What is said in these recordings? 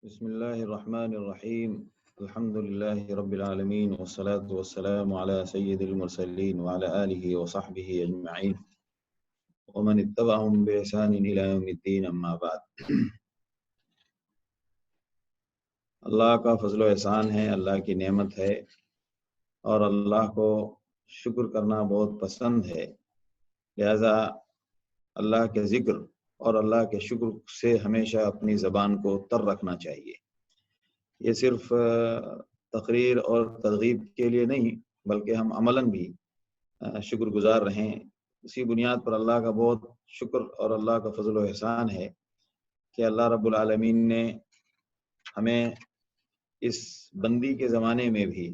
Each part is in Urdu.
بسم الله الرحمن الرحيم. الحمد لله رب العالمين والصلاة والسلام على سيد المرسلين وعلى آله وصحبه أجمعين ومن اتبعهم بإحسان إلى يوم الدين أما بعد. اللہ کا فضل و احسان ہے، اللہ کی نعمت ہے، اور اللہ کو شکر کرنا بہت پسند ہے. لہذا اللہ کے ذکر اور اللہ کے شکر سے ہمیشہ اپنی زبان کو تر رکھنا چاہیے. یہ صرف تقریر اور ترغیب کے لیے نہیں، بلکہ ہم عملاً بھی شکر گزار رہیں. اسی بنیاد پر اللہ کا بہت شکر اور اللہ کا فضل و احسان ہے کہ اللہ رب العالمین نے ہمیں اس بندی کے زمانے میں بھی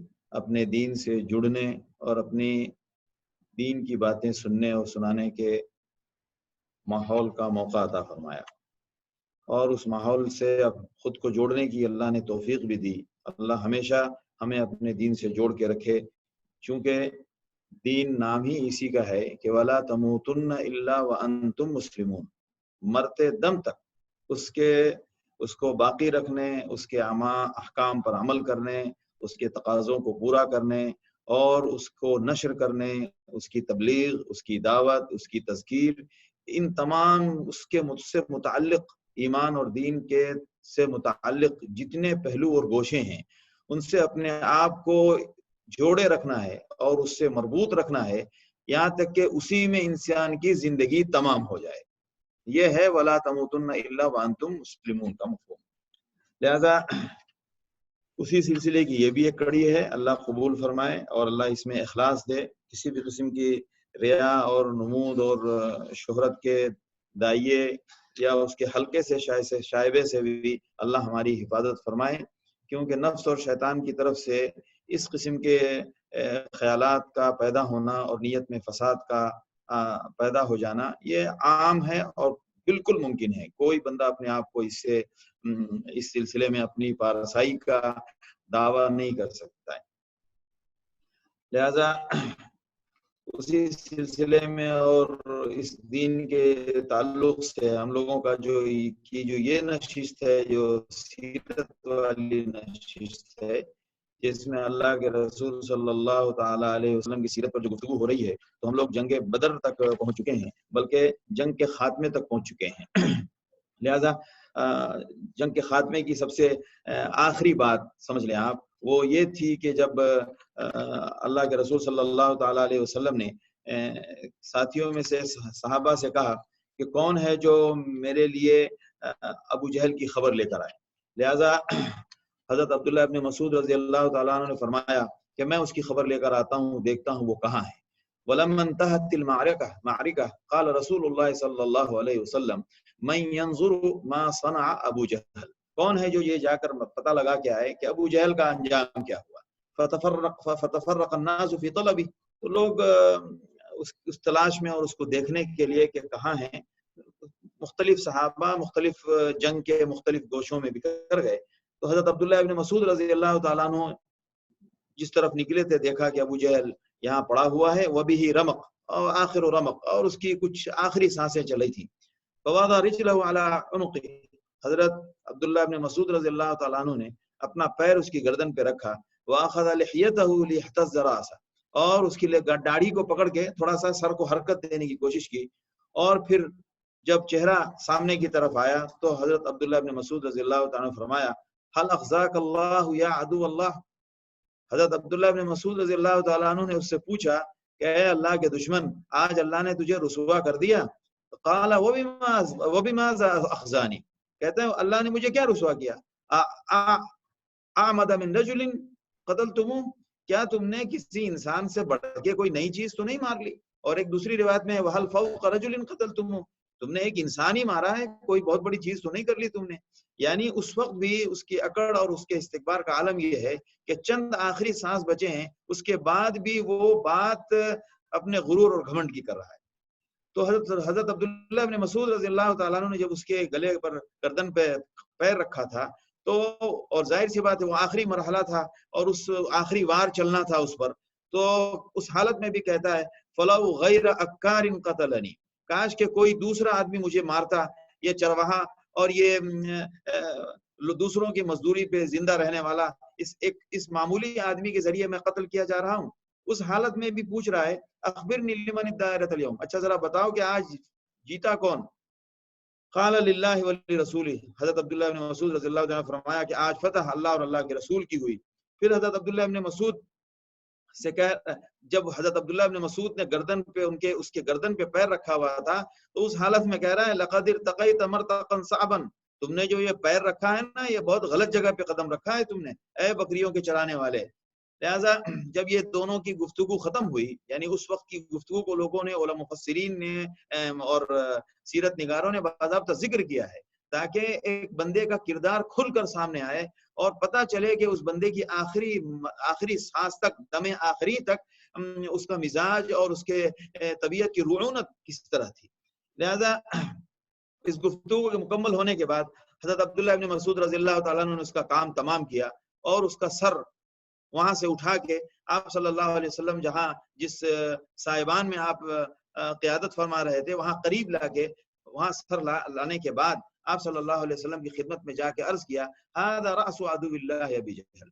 اپنے دین سے جڑنے اور اپنی دین کی باتیں سننے اور سنانے کے ماحول کا موقع عطا فرمایا، اور اس ماحول سے خود کو جوڑنے کی اللہ نے توفیق بھی دی. اللہ ہمیشہ ہمیں اپنے دین سے جوڑ کے رکھے، چونکہ دین نام ہی اسی کا ہے کہ وَلَا تَمُوتُنَّ إِلَّا وَأَنْتُمْ مُسْلِمُونَ. مرتے دم تک اس کو باقی رکھنے، اس کے احکام پر عمل کرنے، اس کے تقاضوں کو پورا کرنے اور اس کو نشر کرنے، اس کی تبلیغ، اس کی دعوت، اس کی تذکیر، ان تمام اس کے سے متعلق ایمان اور دین کے سے متعلق جتنے پہلو اور گوشے ہیں ان سے اپنے آپ کو جوڑے رکھنا ہے اور اس سے مربوط رکھنا ہے، یہاں تک کہ اسی میں انسان کی زندگی تمام ہو جائے. یہ ہے وَلَا تَمُوتُنَّ إِلَّا وَأَنْتُمْ مُسْلِمُونَ کا مفہوم. لہذا اسی سلسلے کی یہ بھی ایک کڑی ہے. اللہ قبول فرمائے اور اللہ اس میں اخلاص دے. کسی بھی قسم کی ریا اور نمود اور شہرت کے دائیے یا اس کے حلقے سے شائبے سے بھی اللہ ہماری حفاظت فرمائے، کیونکہ نفس اور شیطان کی طرف سے اس قسم کے خیالات کا پیدا ہونا اور نیت میں فساد کا پیدا ہو جانا یہ عام ہے اور بالکل ممکن ہے. کوئی بندہ اپنے آپ کو اس سلسلے میں اپنی پارسائی کا دعویٰ نہیں کر سکتا ہے. لہذا اسی سلسلے میں اور اس دین کے تعلق سے ہم لوگوں کا جو یہ نشست ہے، جو سیرت والی نشست ہے، جس میں اللہ کے رسول صلی اللہ تعالی علیہ وسلم کی سیرت پر جو گفتگو ہو رہی ہے، تو ہم لوگ جنگ بدر تک پہنچ چکے ہیں، بلکہ جنگ کے خاتمے تک پہنچ چکے ہیں. لہذا جنگ کے خاتمے کی سب سے آخری بات سمجھ لیں آپ، وہ یہ تھی کہ جب اللہ کے رسول صلی اللہ تعالی علیہ وسلم نے ساتھیوں میں سے صحابہ سے کہا کہ کون ہے جو میرے لیے ابو جہل کی خبر لے کر آئے. لہذا حضرت عبداللہ ابن مسعود رضی اللہ تعالیٰ عنہ نے فرمایا کہ میں اس کی خبر لے کر آتا ہوں، دیکھتا ہوں وہ کہاں ہے. وَلَمَّا انْتَهَتِ الْمَعْرِكَةُ قَالَ رسول اللہ صلی اللہ علیہ وسلم مَنْ يَنْظُرُ مَا صَنَعَ أَبُو جَهْلٍ. کون ہے جو یہ جا کر پتہ لگا کے آئے کہ ابو جہل کا انجام کیا ہوا. فَتَفَرَّقَ النَّاسُ فِي طَلَبِهِ. تو لوگ اس تلاش میں اور اس کو دیکھنے کے لیے کہ کہاں ہیں، مختلف صحابہ مختلف جنگ کے مختلف گوشوں میں بکھر گئے. تو حضرت عبداللہ ابن مسعود رضی اللہ تعالیٰ عنہ جس طرف نکلے تھے دیکھا کہ ابو جہل یہاں پڑا ہوا ہے، وَبِهِ رَمَقْ، اور آخر رمق، اور اس کی کچھ آخری سانسیں چلی تھیں. فَوَضَعَ رِجْلَهُ عَلَى عُنُقِهِ. حضرت عبداللہ ابن مسعود رضی اللہ تعالیٰ عنہ نے اپنا پیر اس کی گردن پہ رکھا. وَأَخَذَ لِحْيَتَهُ لِيَحْتَزَّ رَأْسَهُ، اور اس کی داڑھی کو پکڑ کے تھوڑا سا سر کو حرکت دینے کی کوشش کی. اور پھر جب چہرہ سامنے کی طرف آیا تو حضرت عبداللہ ابن مسعود رضی اللہ تعالیٰ عنہ فرمایا هَلْ أَخْزَاكَ اللَّهُ يَا عَدُوَّ اللَّهِ. حضرت عبداللہ ابن مسعود رضی اللہ تعالیٰ عنہ نے اس سے پوچھا کہ اے اللہ کے دشمن، آج اللہ نے تجھے رسوا کر دیا. قال وَبِمَاذَا أَخْزَانِي. کہتے ہیں اللہ نے مجھے کیا رسوا کیا. أَعْمَدَ مِن رَجُلٍ قَتَلْتُمُوهُ. کیا تم نے کسی انسان سے بڑھ کے کوئی نئی چیز تو نہیں مار لی. اور ایک دوسری روایت میں وَهَلْ فَوْقَ رَجُلٍ قَتَلْتُمُوهُ. تم نے ایک انسان ہی مارا ہے، کوئی بہت بڑی چیز تو نہیں کر لی تم نے. یعنی اس وقت بھی اس کی اکڑ اور اس کے استکبار کا عالم یہ ہے کہ چند آخری سانس بچے ہیں، اس کے بعد بھی وہ بات اپنے غرور اور گھمنڈ کی کر رہا ہے. تو حضرت عبداللہ ابن مسعود رضی اللہ تعالیٰ عنہ نے جب اس کے گلے پر گردن پہ پیر رکھا تھا تو، اور ظاہر سی بات ہے وہ آخری مرحلہ تھا اور اس آخری وار چلنا تھا اس پر، تو اس حالت میں بھی کہتا ہے فَلَوْ غَيْرَ أَكَّارٍ قَتَلَنِي. کاش کہ کوئی دوسرا آدمی مجھے مارتا، یہ چرواہا اور یہ دوسروں کی مزدوری پہ زندہ رہنے والا اس معمولی آدمی کے ذریعے میں قتل کیا جا رہا ہوں. اس حالت میں بھی پوچھ رہا ہے اخبرنی لمن الدائرۃ اليوم، اچھا ذرا بتاؤ کہ آج جیتا کون؟ قال للہ ولرسولہ، حضرت عبداللہ ابن مسعود رضی اللہ عنہ فرمایا کہ آج فتح اللہ اور اللہ کے رسول کی ہوئی. پھر حضرت عبداللہ ابن مسعود سے جب حضرت عبداللہ ابن مسعود نے گردن پہ اس کے گردن پہ پیر رکھا ہوا تھا تو اس حالت میں کہہ رہا ہے لقد ارتقیت مرتقا صعبا، تم نے جو یہ پیر رکھا ہے نا، یہ بہت غلط جگہ پہ قدم رکھا ہے تم نے، اے بکریوں کے چرانے والے. لہذا جب یہ دونوں کی گفتگو ختم ہوئی، یعنی اس وقت کی گفتگو کو لوگوں نے، علماء مفسرین نے اور سیرت نگاروں نے باضابطہ ذکر کیا ہے تاکہ ایک بندے کا کردار کھل کر سامنے آئے اور پتہ چلے کہ اس بندے کی آخری سانس تک، دم آخری تک اس کا مزاج اور اس کے طبیعت کی رعونت کس طرح تھی. لہذا اس گفتگو کے مکمل ہونے کے بعد حضرت عبداللہ ابن مسعود رضی اللہ تعالیٰ عنہ نے اس کا کام تمام کیا اور اس کا سر وہاں سے اٹھا کے آپ صلی اللہ علیہ وسلم جس سائبان میں آپ قیادت فرما رہے تھے وہاں قریب لا کے، وہاں سر لانے کے بعد آپ صلی اللہ علیہ وسلم کی خدمت میں جا کے عرض کیا هذا رأس عدو اللہ ابی جہل،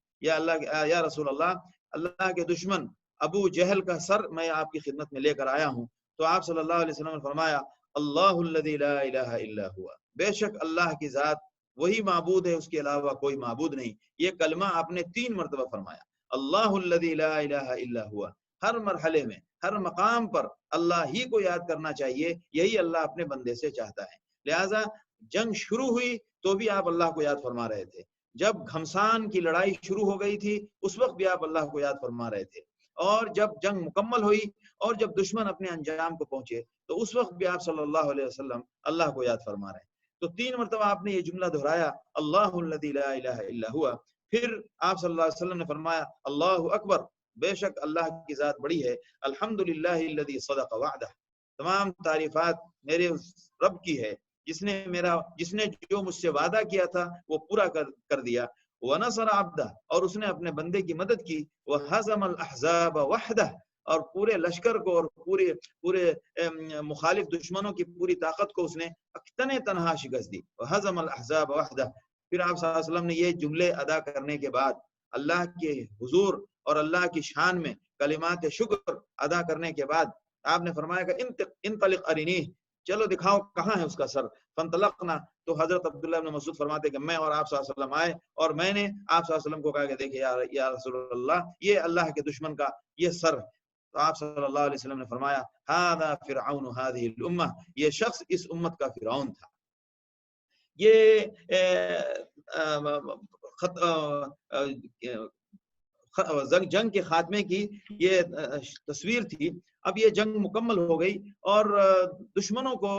یا رسول اللہ، اللہ کے دشمن ابو جہل کا سر میں آپ کی خدمت میں لے کر آیا ہوں. تو آپ صلی اللہ علیہ وسلم نے فرمایا اللہ الذی لا الہ الا ہوا، بے شک اللہ کی ذات وہی معبود ہے، اس کے علاوہ کوئی معبود نہیں. یہ کلمہ آپ نے 3 مرتبہ فرمایا، اللہ الذی لا الہ الا ہوا. ہر مرحلے میں، ہر مقام پر اللہ ہی کو یاد کرنا چاہیے، یہی اللہ اپنے بندے سے چاہتا ہے. لہٰذا جنگ شروع ہوئی تو بھی آپ اللہ کو یاد فرما رہے تھے، جب گھمسان کی لڑائی شروع ہو گئی تھی اس وقت بھی آپ اللہ کو یاد فرما رہے تھے، اور جب جنگ مکمل ہوئی اور جب دشمن اپنے انجام کو پہنچے تو اس وقت بھی آپ صلی اللہ علیہ وسلم اللہ کو یاد فرما رہے ہیں. تو 3 مرتبہ آپ نے یہ جملہ دہرایا اللہ الذی لا الہ الا ہوا. پھر آپ صلی اللہ علیہ وسلم نے فرمایا اللہ اکبر، بے شک اللہ کی ذات بڑی ہے، الحمدللہ الذی صدق وعدہ، تمام تعریفات میرے اس رب کی ہے جس نے جو مجھ سے وعدہ کیا تھا وہ پورا کر دیا. وَنَصَرَ عَبْدَهُ، اور اس نے اپنے بندے کی مدد کی. وَهَزَمَ الْأَحْزَابَ وَحْدَهُ، اور پورے لشکر کو اور پورے مخالف دشمنوں کی پوری طاقت کو اس نے تنہا شکست دی. وَهَزَمَ الْأَحْزَابَ وَحْدَهُ. پھر آپ صلی اللہ علیہ وسلم نے یہ جملے ادا کرنے کے بعد اللہ کے حضور اور اللہ کی شان میں کلمات شکر ادا کرنے کے بعد آپ نے فرمایا کہ انطلق ارنی، چلو دکھاؤ کہاں ہے اس کا سر. فانطلقنا، تو حضرت عبداللہ بن مسعود فرماتے کہ میں اور آپ صلی اللہ علیہ وسلم آئے اور میں نے آپ صلی اللہ علیہ وسلم کو کہا کہ دیکھیں یا رسول اللہ، یہ اللہ کے دشمن کا یہ سر. تو آپ صلی اللہ علیہ وسلم نے فرمایا هذا فرعون هذه الامه، یہ شخص اس امت کا فرعون تھا. یہ جنگ کے خاتمے کی یہ تصویر تھی. اب یہ جنگ مکمل ہو گئی اور دشمنوں کو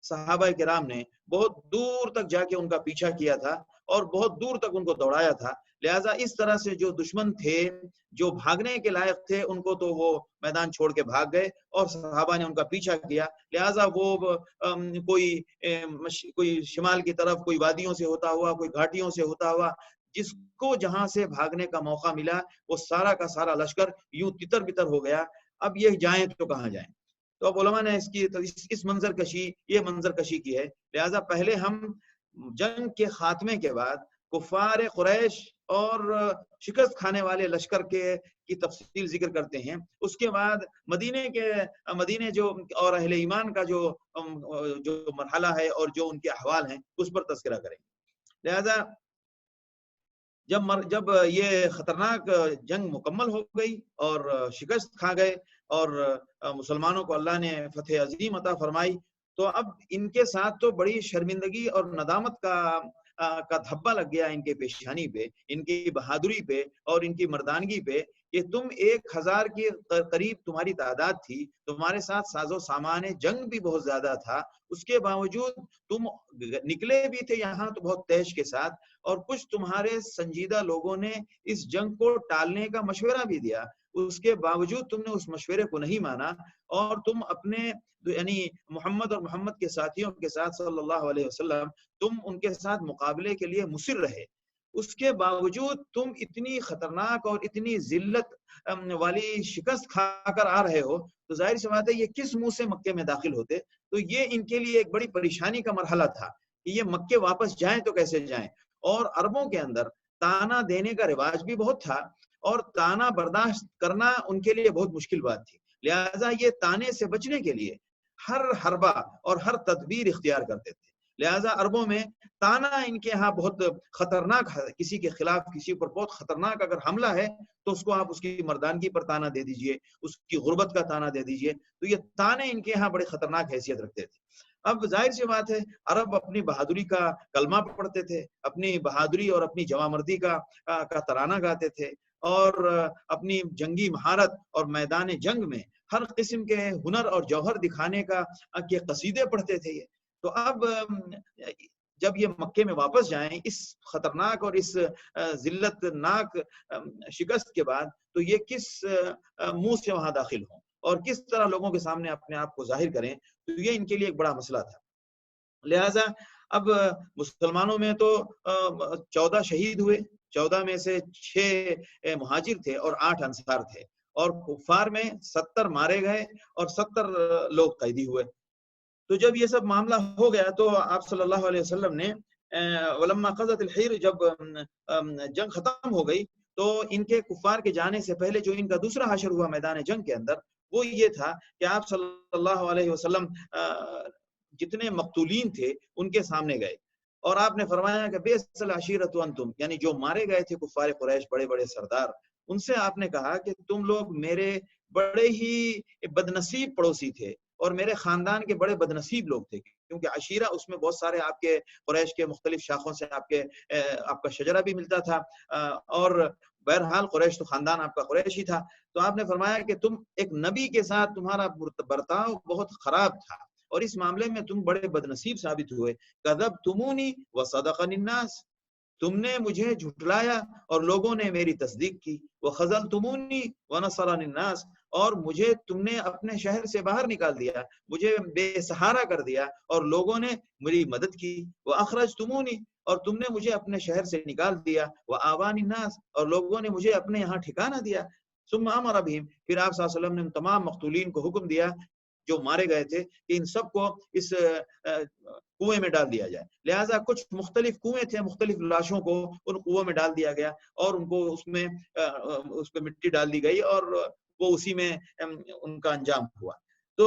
صحابہ کرام نے بہت دور تک جا کے ان کا پیچھا کیا تھا اور بہت دور تک ان کو دوڑایا تھا. لہٰذا اس طرح سے جو دشمن تھے جو بھاگنے کے لائق تھے ان کو تو وہ میدان چھوڑ کے بھاگ گئے اور صحابہ نے ان کا پیچھا کیا. لہٰذا وہ کوئی شمال کی طرف، کوئی وادیوں سے ہوتا ہوا، کوئی گھاٹیوں سے ہوتا ہوا، جس کو جہاں سے بھاگنے کا موقع ملا وہ سارا کا سارا لشکر یوں تتر بتر ہو گیا. اب یہ جائیں تو کہاں جائیں؟ تو اب علماء نے اس منظر کشی کی ہے. لہٰذا پہلے ہم جنگ کے خاتمے کے بعد کفار قریش اور شکست کھانے والے لشکر کی تفصیل ذکر کرتے ہیں. اس کے بعد مدینے جو اور اہل ایمان کا جو مرحلہ ہے اور جو ان کے احوال ہیں اس پر تذکرہ کریں. لہذا جب یہ خطرناک جنگ مکمل ہو گئی اور شکست کھا گئے اور مسلمانوں کو اللہ نے فتح عظیم عطا فرمائی، تو اب ان کے ساتھ تو بڑی شرمندگی اور ندامت کا دھبا لگ گیا ان کے پیشانی پہ، ان کی بہادری پہ اور ان کی مردانگی پہ کہ تم 1000 کے قریب تمہاری تعداد تھی، تمہارے ساتھ ساز و سامان جنگ بھی بہت زیادہ تھا، اس کے باوجود تم نکلے بھی تھے یہاں تو بہت تیش کے ساتھ، اور کچھ تمہارے سنجیدہ لوگوں نے اس جنگ کو ٹالنے کا مشورہ بھی دیا، اس کے باوجود تم نے اس مشورے کو نہیں مانا اور تم اپنے یعنی محمد اور محمد کے ساتھیوں کے ساتھ صلی اللہ علیہ وسلم تم ان کے ساتھ مقابلے کے لیے مصر رہے. اس کے باوجود تم اتنی خطرناک اور اتنی ذلت والی شکست کھا کر آ رہے ہو تو ظاہر سی بات ہے یہ کس منہ سے مکے میں داخل ہوتے. تو یہ ان کے لیے ایک بڑی پریشانی کا مرحلہ تھا کہ یہ مکے واپس جائیں تو کیسے جائیں. اور عربوں کے اندر تانا دینے کا رواج بھی بہت تھا، اور تانا برداشت کرنا ان کے لیے بہت مشکل بات تھی، لہٰذا یہ تانے سے بچنے کے لیے ہر حربہ اور ہر تدبیر اختیار کرتے تھے۔ لہٰذا عربوں میں تانا ان کے ہاں بہت خطرناک ہے، کسی کے خلاف کسی پر بہت خطرناک اگر حملہ ہے تو اس کو آپ اس کی مردانگی پر تانا دے دیجئے، اس کی غربت کا تانا دے دیجئے، تو یہ تانے ان کے ہاں بڑے خطرناک حیثیت رکھتے تھے۔ اب ظاہر سی بات ہے عرب اپنی بہادری کا کلمہ پڑھتے تھے، اپنی بہادری اور اپنی جوامردی کا ترانہ گاتے تھے، اور اپنی جنگی مہارت اور میدان جنگ میں ہر قسم کے ہنر اور جوہر دکھانے کے قصیدے پڑھتے تھے یہ۔ تو اب جب یہ مکے میں واپس جائیں اس خطرناک اور اس ذلت ناک شکست کے بعد، تو یہ کس منہ سے وہاں داخل ہوں اور کس طرح لوگوں کے سامنے اپنے آپ کو ظاہر کریں، تو یہ ان کے لیے ایک بڑا مسئلہ تھا۔ لہٰذا اب مسلمانوں میں تو 14 شہید ہوئے، 14 میں سے 6 مہاجر تھے اور 8 انصار تھے، اور کفار میں 70 مارے گئے اور 70 لوگ قیدی ہوئے۔ تو جب یہ سب معاملہ ہو گیا تو آپ صلی اللہ علیہ وسلم نے ولما قضت الحیر، جب جنگ ختم ہو گئی تو ان کے کفار کے جانے سے پہلے جو ان کا دوسرا حشر ہوا میدان جنگ کے اندر، وہ یہ تھا کہ آپ صلی اللہ علیہ وسلم جتنے مقتولین تھے ان کے سامنے گئے، اور آپ نے فرمایا کہ بئس العشیرۃ انتم، یعنی جو مارے گئے تھے کفار قریش بڑے بڑے سردار، ان سے آپ نے کہا کہ تم لوگ میرے بڑے ہی بدنصیب پڑوسی تھے اور میرے خاندان کے بڑے بدنصیب لوگ تھے، کیونکہ عشیرہ اس میں بہت سارے آپ کے قریش کے مختلف شاخوں سے آپ کا شجرہ بھی ملتا تھا، اور بہرحال قریش تو خاندان آپ کا قریش ہی تھا۔ تو آپ نے فرمایا کہ تم ایک نبی کے ساتھ تمہارا برتاؤ بہت خراب تھا، اور اس معاملے میں تم بڑے بدنصیب ثابت ہوئے۔ کذبتمونی وصدقنی الناس، تم نے مجھے جھٹلایا اور لوگوں نے میری تصدیق کی۔ وخذلتمونی ونصرنی الناس، اور مجھے تم نے اپنے شہر سے باہر نکال دیا، مجھے بے سہارا کر دیا اور لوگوں نے میری مدد کی۔ وَأَخْرَجْتُمُونِي، اور تم نے مجھے اپنے شہر سے نکال دیا۔ وَآوَانِ النَّاسِ، اور لوگوں نے مجھے اپنے یہاں ٹھکانہ دیا۔ ثم امر بہم، پھر آپ صلی اللہ علیہ وسلم نے تمام مقتولین کو حکم دیا جو مارے گئے تھے کہ ان سب کو اس کنویں میں ڈال دیا جائے۔ لہٰذا کچھ مختلف کنویں تھے، مختلف لاشوں کو ان کنووں میں ڈال دیا گیا، اور ان کو اس پہ مٹی ڈال دی گئی، اور وہ اسی میں ان کا انجام ہوا۔ تو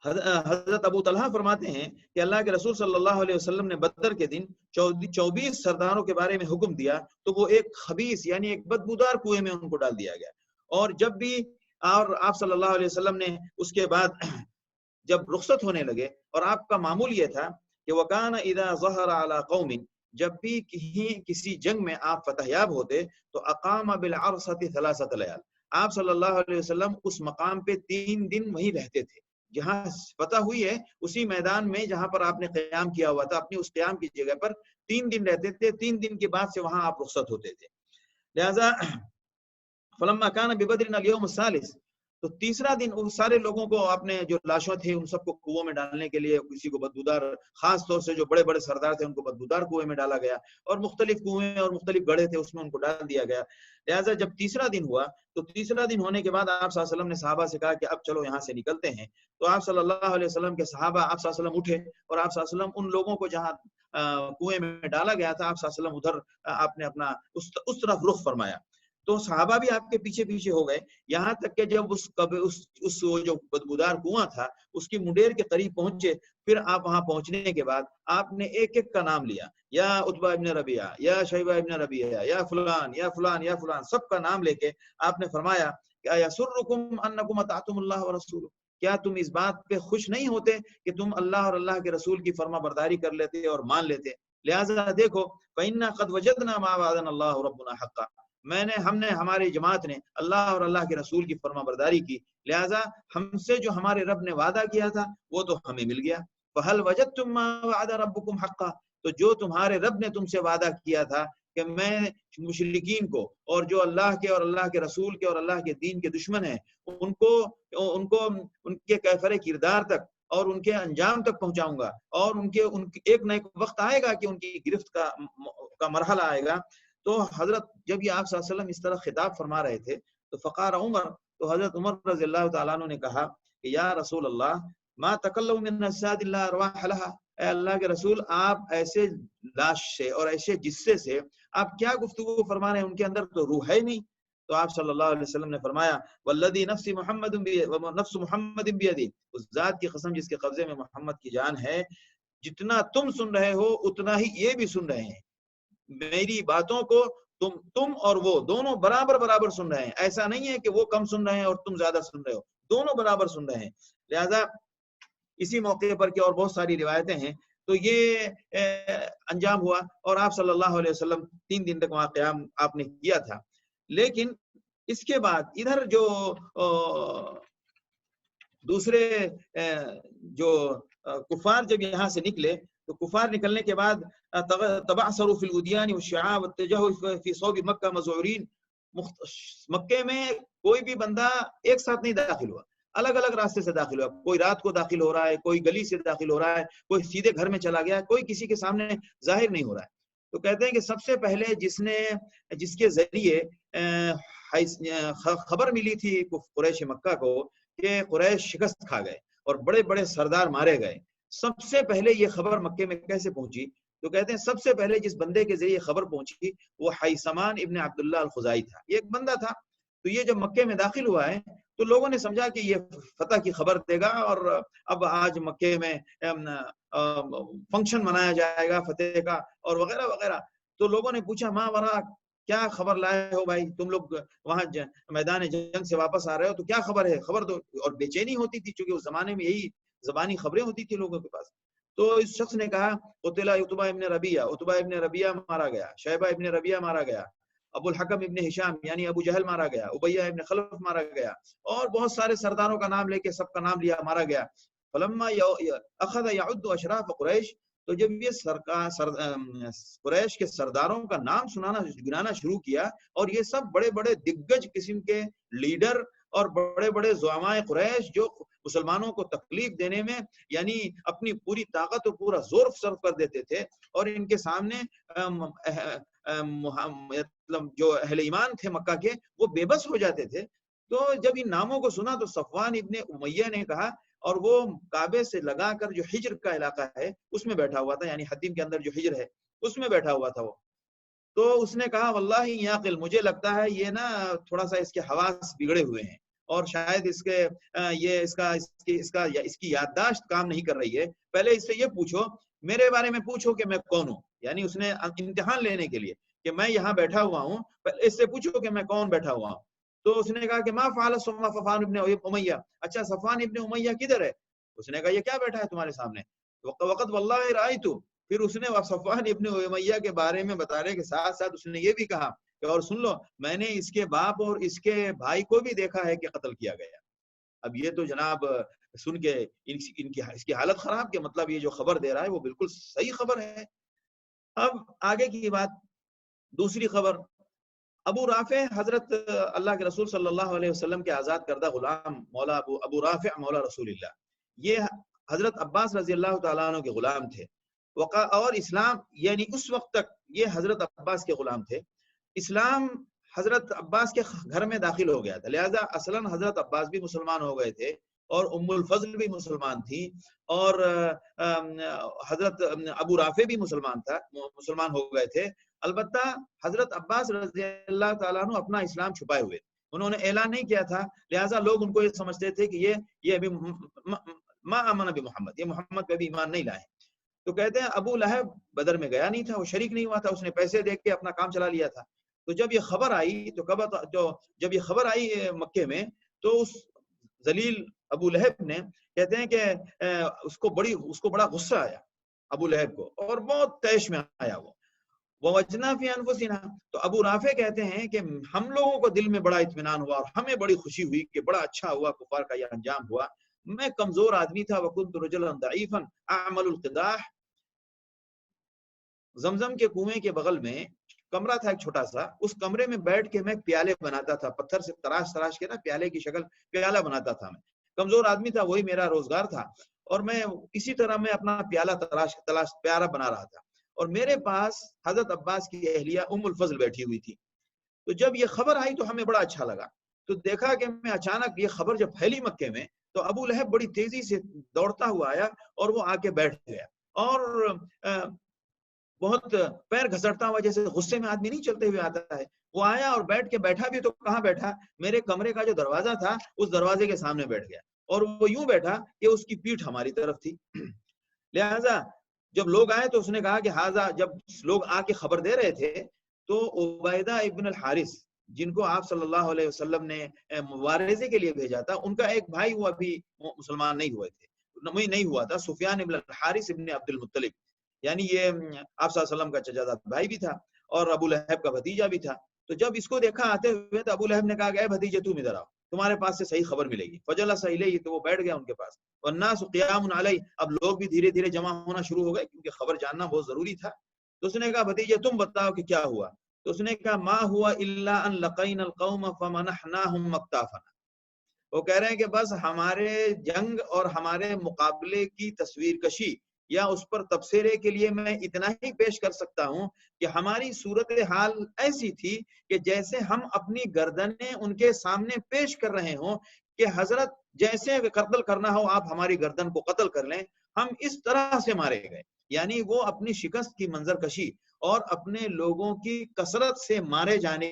حضرت ابو طلحہ فرماتے ہیں کہ اللہ کے رسول صلی اللہ علیہ وسلم نے بدر کے دن 24 سرداروں کے بارے میں حکم دیا، تو وہ ایک خبیث یعنی ایک بدبودار کنویں میں ان کو ڈال دیا گیا۔ اور جب بھی آپ صلی اللہ علیہ وسلم نے اس کے بعد جب رخصت ہونے لگے، اور آپ کا معمول یہ تھا کہ وَكَانَ إِذَا ظَهَرَ عَلَىٰ قَوْمٍ، جب بھی کسی جنگ میں آپ فتح یاب ہوتے تو اقام بالعرصۃ 3 لیال، آپ صلی اللہ علیہ وسلم اس مقام پہ 3 دن وہیں رہتے تھے جہاں فتح ہوئی ہے، اسی میدان میں جہاں پر آپ نے قیام کیا ہوا تھا، اپنی اس قیام کی جگہ پر 3 دن رہتے تھے۔ 3 دن کے بعد سے وہاں آپ رخصت ہوتے تھے۔ لہذا فلما كان ببدر اليوم الثالث، تو تیسرا دن ان سارے لوگوں کو آپ نے جو لاشوں تھے ان سب کو کنووں میں ڈالنے کے لیے، کسی کو بدبودار، خاص طور سے جو بڑے بڑے سردار تھے ان کو بدبودار کنویں میں ڈالا گیا، اور مختلف کنویں اور مختلف گڑھے تھے اس میں ان کو ڈال دیا گیا۔ لہٰذا جب تیسرا دن ہوا تو تیسرا دن ہونے کے بعد آپ صلی اللہ علیہ وسلم نے صحابہ سے کہا کہ اب چلو یہاں سے نکلتے ہیں۔ تو آپ صلی اللہ علیہ وسلم کے صحابہ آپ صلی اللہ علیہ وسلم اٹھے، اور آپ صلی اللہ علیہ وسلم ان لوگوں کو جہاں کنویں میں ڈالا گیا تھا، آپ صلی اللہ علیہ وسلم ادھر آپ نے اپنا اس طرف رخ فرمایا۔ تو صحابہ بھی آپ کے پیچھے پیچھے ہو گئے، یہاں تک کہ جب اس جو بدبودار کنواں تھا اس کی منڈیر کے قریب پہنچے، پھر آپ وہاں پہنچنے کے بعد آپ نے ایک ایک کا نام لیا، یا عتبہ ابن ربیعہ، یا شیبہ ابن ربیعہ، یا فلان یا فلان یا فلان، سب کا نام لے کے آپ نے فرمایا کہ یسرکم انکم اطعتم اللہ ورسولہ، کیا تم اس بات پہ خوش نہیں ہوتے کہ تم اللہ اور اللہ کے رسول کی فرما برداری کر لیتے اور مان لیتے؟ لہٰذا دیکھو فإنا قد وجدنا ما وعدنا اللہ ربنا حقا، ہم نے ہماری جماعت نے اللہ اور اللہ کے رسول کی فرما برداری کی، لہٰذا ہم سے جو ہمارے رب نے وعدہ کیا تھا وہ تو ہمیں مل گیا۔ فَهَلْ وَجَدْتُم مَّا وَعَدَ رَبُّكُمْ حَقًّا، تو جو تمہارے رب نے تم سے وعدہ کیا تھا کہ میں مشرکین کو اور جو اللہ کے اور اللہ کے رسول کے اور اللہ کے دین کے دشمن ہیں ان کو ان کے کیفر کردار تک اور ان کے انجام تک پہنچاؤں گا، اور ان کے ایک نہ ایک وقت آئے گا کہ ان کی گرفت کا مرحلہ آئے گا۔ تو حضرت جب یہ آپ صلی اللہ علیہ وسلم اس طرح خطاب فرما رہے تھے تو فقار عمر، تو حضرت عمر رضی اللہ تعالیٰ عنہ نے کہا کہ یا رسول اللہ ما تکلم من اجساد اللہ ارواح لها، اے اللہ کے رسول آپ ایسے لاش سے اور ایسے جسے سے آپ کیا گفتگو فرما رہے ہیں، ان کے اندر تو روح ہے نہیں. تو آپ صلی اللہ علیہ وسلم نے فرمایا والذی نفس محمد بیدی، اس ذات کی قسم جس کے قبضے میں محمد کی جان ہے، جتنا تم سن رہے ہو اتنا ہی یہ بھی سن رہے ہیں. میری باتوں کو تم اور وہ دونوں برابر برابر سن رہے ہیں. ایسا نہیں ہے کہ وہ کم سن رہے ہیں اور تم زیادہ سن رہے ہو، دونوں برابر سن رہے ہیں. لہذا اسی موقع پر کہ اور بہت ساری روایتیں ہیں، تو یہ انجام ہوا اور آپ صلی اللہ علیہ وسلم 3 دن تک وہاں قیام آپ نے کیا تھا. لیکن اس کے بعد ادھر جو دوسرے جو کفار جب یہاں سے نکلے تو کفار نکلنے کے بعد تبعثروا فی الودیان والشعاب واتجہوا فی صوب مکہ مذعورین، مکے میں کوئی بھی بندہ ایک ساتھ نہیں داخل ہوا، الگ الگ راستے سے داخل ہوا. کوئی رات کو داخل ہو رہا ہے، کوئی گلی سے داخل ہو رہا ہے، کوئی سیدھے گھر میں چلا گیا ہے، کوئی کسی کے سامنے ظاہر نہیں ہو رہا ہے. تو کہتے ہیں کہ سب سے پہلے جس کے ذریعے خبر ملی تھی قریش مکہ کو کہ قریش شکست کھا گئے اور بڑے بڑے سردار مارے گئے، سب سے پہلے یہ خبر مکے میں کیسے پہنچی؟ تو کہتے ہیں سب سے پہلے جس بندے کے ذریعے خبر پہنچی وہ حیثمان ابن عبداللہ الخزائی تھا. یہ ایک بندہ تھا. تو یہ جب مکے میں داخل ہوا ہے تو لوگوں نے سمجھا کہ یہ فتح کی خبر دے گا اور اب آج مکے میں فنکشن منایا جائے گا فتح کا اور وغیرہ وغیرہ. تو لوگوں نے پوچھا ماں ورا، کیا خبر لائے ہو بھائی، تم لوگ وہاں میدان جنگ سے واپس آ رہے ہو تو کیا خبر ہے، خبر دو. اور بے چینی ہوتی تھی چونکہ اس زمانے میں یہی زبانی خبریں ہوتی تھی لوگوں کے پاس. تو اس شخص نے کہا قتل عتبہ ابن ربیعہ، عتبہ ابن ربیعہ مارا گیا، شیبہ ابن ربیعہ مارا گیا، ابو الحکم ابن ہشام یعنی ابو جہل مارا گیا، ابیہ ابن خلف مارا گیا، اور بہت سارے سرداروں کا نام لے کے سب کا نام لیا، مارا گیا. فلما اخذ يعد اشراف قریش، تو جب یہ قریش کے سرداروں کا نام گنانا شروع کیا اور یہ سب بڑے بڑے دگج قسم کے لیڈر اور بڑے بڑے زعماء قریش جو مسلمانوں کو تکلیف دینے میں یعنی اپنی پوری طاقت اور پورا زور صرف کر دیتے تھے، اور ان کے سامنے مطلب جو اہل ایمان تھے مکہ کے وہ بے بس ہو جاتے تھے. تو جب ان ناموں کو سنا تو صفوان ابن امیہ نے کہا، اور وہ کعبے سے لگا کر جو حجر کا علاقہ ہے اس میں بیٹھا ہوا تھا، یعنی حدیم کے اندر جو حجر ہے اس میں بیٹھا ہوا تھا وہ. تو اس نے کہا واللہ یعقل، مجھے لگتا ہے یہ نا تھوڑا سا اس کے حواس بگڑے ہوئے ہیں اور شاید اس کی یادداشت کام نہیں کر رہی ہے. پہلے اس سے یہ پوچھو، میرے بارے میں پوچھو کہ میں کون ہوں، یعنی اس نے امتحان لینے کے لیے کہ میں یہاں بیٹھا ہوا ہوں، پہلے اس سے پوچھو کہ میں کون بیٹھا ہوا ہوں. تو اس نے کہا کہ ما فعل صفوان ابن امیہ، اچھا صفوان ابن امیہ کدھر ہے؟ اس نے کہا یہ کیا بیٹھا ہے تمہارے سامنے؟ وقت واللہ رأیت. پھر اس نے صفوان ابن امیہ کے بارے میں بتانے کے ساتھ ساتھ اس نے یہ بھی کہا کہ اور سن لو، میں نے اس کے باپ اور اس کے بھائی کو بھی دیکھا ہے کہ قتل کیا گیا. اب یہ تو جناب سن کے اس کی حالت خراب، کہ مطلب یہ جو خبر دے رہا ہے وہ بالکل صحیح خبر ہے. اب آگے کی بات، دوسری خبر، ابو رافع حضرت اللہ کے رسول صلی اللہ علیہ وسلم کے آزاد کردہ غلام مولا ابو رافع مولا رسول اللہ، یہ حضرت عباس رضی اللہ تعالیٰ عنہ کے غلام تھے. اور اسلام یعنی اس وقت تک یہ حضرت عباس کے غلام تھے. اسلام حضرت عباس کے گھر میں داخل ہو گیا تھا، لہذا اصلاً حضرت عباس بھی مسلمان ہو گئے تھے اور ام الفضل بھی مسلمان تھی اور حضرت ابو رافع بھی مسلمان ہو گئے تھے. البتہ حضرت عباس رضی اللہ تعالیٰ عنہ اپنا اسلام چھپائے ہوئے، انہوں نے اعلان نہیں کیا تھا، لہٰذا لوگ ان کو یہ سمجھتے تھے کہ یہ ابھی ما آمن بمحمد، یہ محمد پہ بھی ایمان نہیں لائے. تو کہتے ہیں ابو لہب بدر میں گیا نہیں تھا، وہ شریک نہیں ہوا تھا، اس نے پیسے دے کے اپنا کام چلا لیا تھا. تو جب یہ خبر آئی جب یہ خبر آئی مکے میں تو اس ذلیل ابو لہب نے، کہتے ہیں کہ اس کو بڑا غصہ آیا ابو لہب کو، اور بہت تیش میں آیا وہ. وَوَجْنَا فِي أَنفُسِنَا، تو ابو رافع کہتے ہیں کہ ہم لوگوں کو دل میں بڑا اطمینان ہوا اور ہمیں بڑی خوشی ہوئی کہ بڑا اچھا ہوا، کفار کا یہ انجام ہوا. میں کمزور آدمی تھا، وَكُنْتُ رَجُلًا ضَعِيفًا أَعْمَلُ الْقِدَاحَ، زمزم کے کنویں کے بغل میں کمرہ تھا ایک چھوٹا سا، اس کمرے میں بیٹھ کے میں پیالے بناتا تھا، پتھر سے تراش کے نا پیالے کی شکل پیالہ بناتا تھا. میں کمزور آدمی تھا، وہی میرا روزگار تھا، اور میں اسی طرح میں اپنا پیالہ پیالہ بنا رہا تھا. اور میرے پاس حضرت عباس کی اہلیہ ام الفضل بیٹھی ہوئی تھی. تو جب یہ خبر آئی تو ہمیں بڑا اچھا لگا. تو دیکھا کہ میں اچانک یہ خبر جب پھیلی مکے میں تو ابو لہب بڑی تیزی سے دوڑتا ہوا آیا اور وہ آ کے بیٹھ گیا. اور بہت پیر گھسٹتا ہوا، جیسے غصے میں آدمی نہیں چلتے ہوئے آتا ہے، وہ آیا اور بیٹھ کے بیٹھا بھی تو کہاں بیٹھا، میرے کمرے کا جو دروازہ تھا اس دروازے کے سامنے بیٹھ گیا، اور وہ یوں بیٹھا کہ اس کی پیٹھ ہماری طرف تھی۔ لہذا جب لوگ آئے تو اس نے کہا کہ ہاذا، جب لوگ آ کے خبر دے رہے تھے تو عبیدہ ابن الحارث جن کو آپ صلی اللہ علیہ وسلم نے مبارزے کے لیے بھیجا تھا، ان کا ایک بھائی وہ ابھی مسلمان نہیں ہوئے تھے، نہیں ہوا تھا، سفیان ابن الحارث ابن عبد المطلب، یعنی یہ آپ صلی اللہ علیہ وسلم کا چچا بھائی بھی تھا اور ابو لہب کا بھتیجا بھی تھا۔ تو جب اس کو دیکھا آتے ہوئے تو ابو لہب نے کہا کہ اے بھتیجے تم ادھر آؤ، تمہارے پاس سے صحیح خبر ملے گی۔ فجلس الیہ، تو وہ بیٹھ گیا ان کے پاس، والناس قیام علیہ، اب لوگ بھی دھیرے دھیرے جمع ہونا شروع ہو گئے کیونکہ خبر جاننا بہت ضروری تھا۔ تو اس نے کہا بھتیجے تم بتاؤ کہ کیا ہوا؟ تو اس نے کہا ما ہوا الا ان لقینا القوم فمنحناهم مکتافنا، وہ کہہ رہے ہیں کہ بس ہمارے جنگ اور ہمارے مقابلے کی تصویر کشی یا اس پر تبصرے کے لیے میں اتنا ہی پیش کر سکتا ہوں کہ ہماری صورتحال ایسی تھی کہ جیسے ہم اپنی گردنیں ان کے سامنے پیش کر رہے ہوں کہ حضرت جیسے قتل کرنا ہو آپ ہماری گردن کو قتل کر لیں، ہم اس طرح سے مارے گئے۔ یعنی وہ اپنی شکست کی منظر کشی اور اپنے لوگوں کی کثرت سے مارے جانے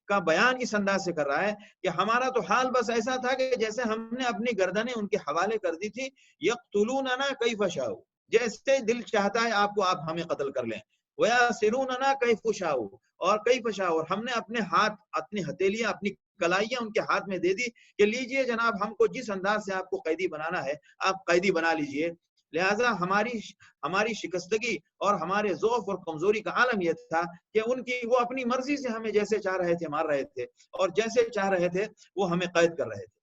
کا بیان اس انداز سے کر رہا ہے کہ ہمارا تو حال بس ایسا تھا کہ جیسے ہم نے اپنی گردنیں ان کے حوالے کر دی تھی، یقتلوننا کیف شاءوا، جیسے دل چاہتا ہے آپ کو آپ ہمیں قتل کر لیں، ویاسروننا کیف شاءوا، اور کیف شاءوا، اور ہم نے اپنے ہاتھ، اپنی ہتھیلیاں، اپنی کلائیاں ان کے ہاتھ میں دے دی کہ لیجئے جناب، ہم کو جس انداز سے آپ کو قیدی بنانا ہے آپ قیدی بنا لیجئے۔ لہذا ہماری شکستگی اور ہمارے ضعف اور کمزوری کا عالم یہ تھا کہ ان کی وہ اپنی مرضی سے ہمیں جیسے چاہ رہے تھے مار رہے تھے، اور جیسے چاہ رہے تھے وہ ہمیں قید کر رہے تھے۔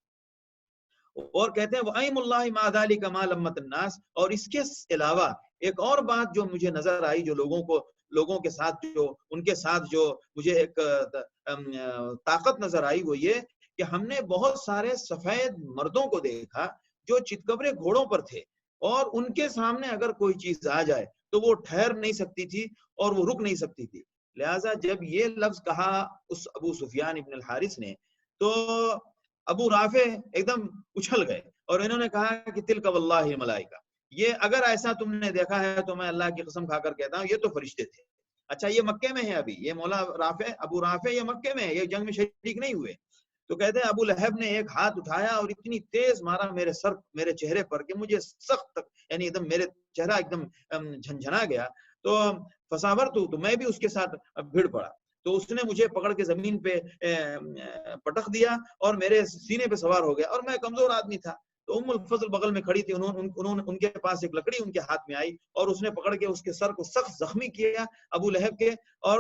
اور کہتے ہیں وَأَيْمُ اللَّهِ مَعَ ذَلِكَ مَا لَمَّتِ النَّاسِ، اور اس کے علاوہ ایک اور بات جو مجھے نظر آئی، جو لوگوں کے ساتھ ان کے ساتھ جو مجھے ایک طاقت نظر آئی، وہ یہ کہ ہم نے بہت سارے سفید مردوں کو دیکھا جو چتکبرے گھوڑوں پر تھے، اور ان کے سامنے اگر کوئی چیز آ جائے تو وہ ٹھہر نہیں سکتی تھی اور وہ رک نہیں سکتی تھی۔ لہٰذا جب یہ لفظ کہا اس ابو سفیان ابن الحارث نے تو ابو رافع ایک دم اچھل گئے اور انہوں نے کہا کہ تلک واللہ الملائکہ، یہ اگر ایسا تم نے دیکھا ہے تو میں اللہ کی قسم کھا کر کہتا ہوں یہ تو فرشتے تھے۔ اچھا یہ مکے میں ہے، ابھی یہ مولا ابو رافع یہ مکے میں ہے، یہ جنگ میں شریک نہیں ہوئے۔ تو کہتے ہیں ابو لہب نے ایک ہاتھ اٹھایا اور اتنی تیز مارا میرے چہرے پر کہ مجھے سخت، یعنی ایک دم میرے چہرہ ایک دم جھنجھنا گیا۔ تو تو میں بھی اس کے ساتھ بھیڑ پڑا، تو اس نے مجھے پکڑ کے زمین پہ پٹخ دیا اور میرے سینے پہ سوار ہو گیا، اور میں کمزور آدمی تھا۔ تو ام الفضل بغل میں کھڑی تھی، ان کے پاس ایک لکڑی ان کے ہاتھ میں آئی اور اس نے پکڑ کے اس کے سر کو سخت زخمی کیا ابو لہب کے، اور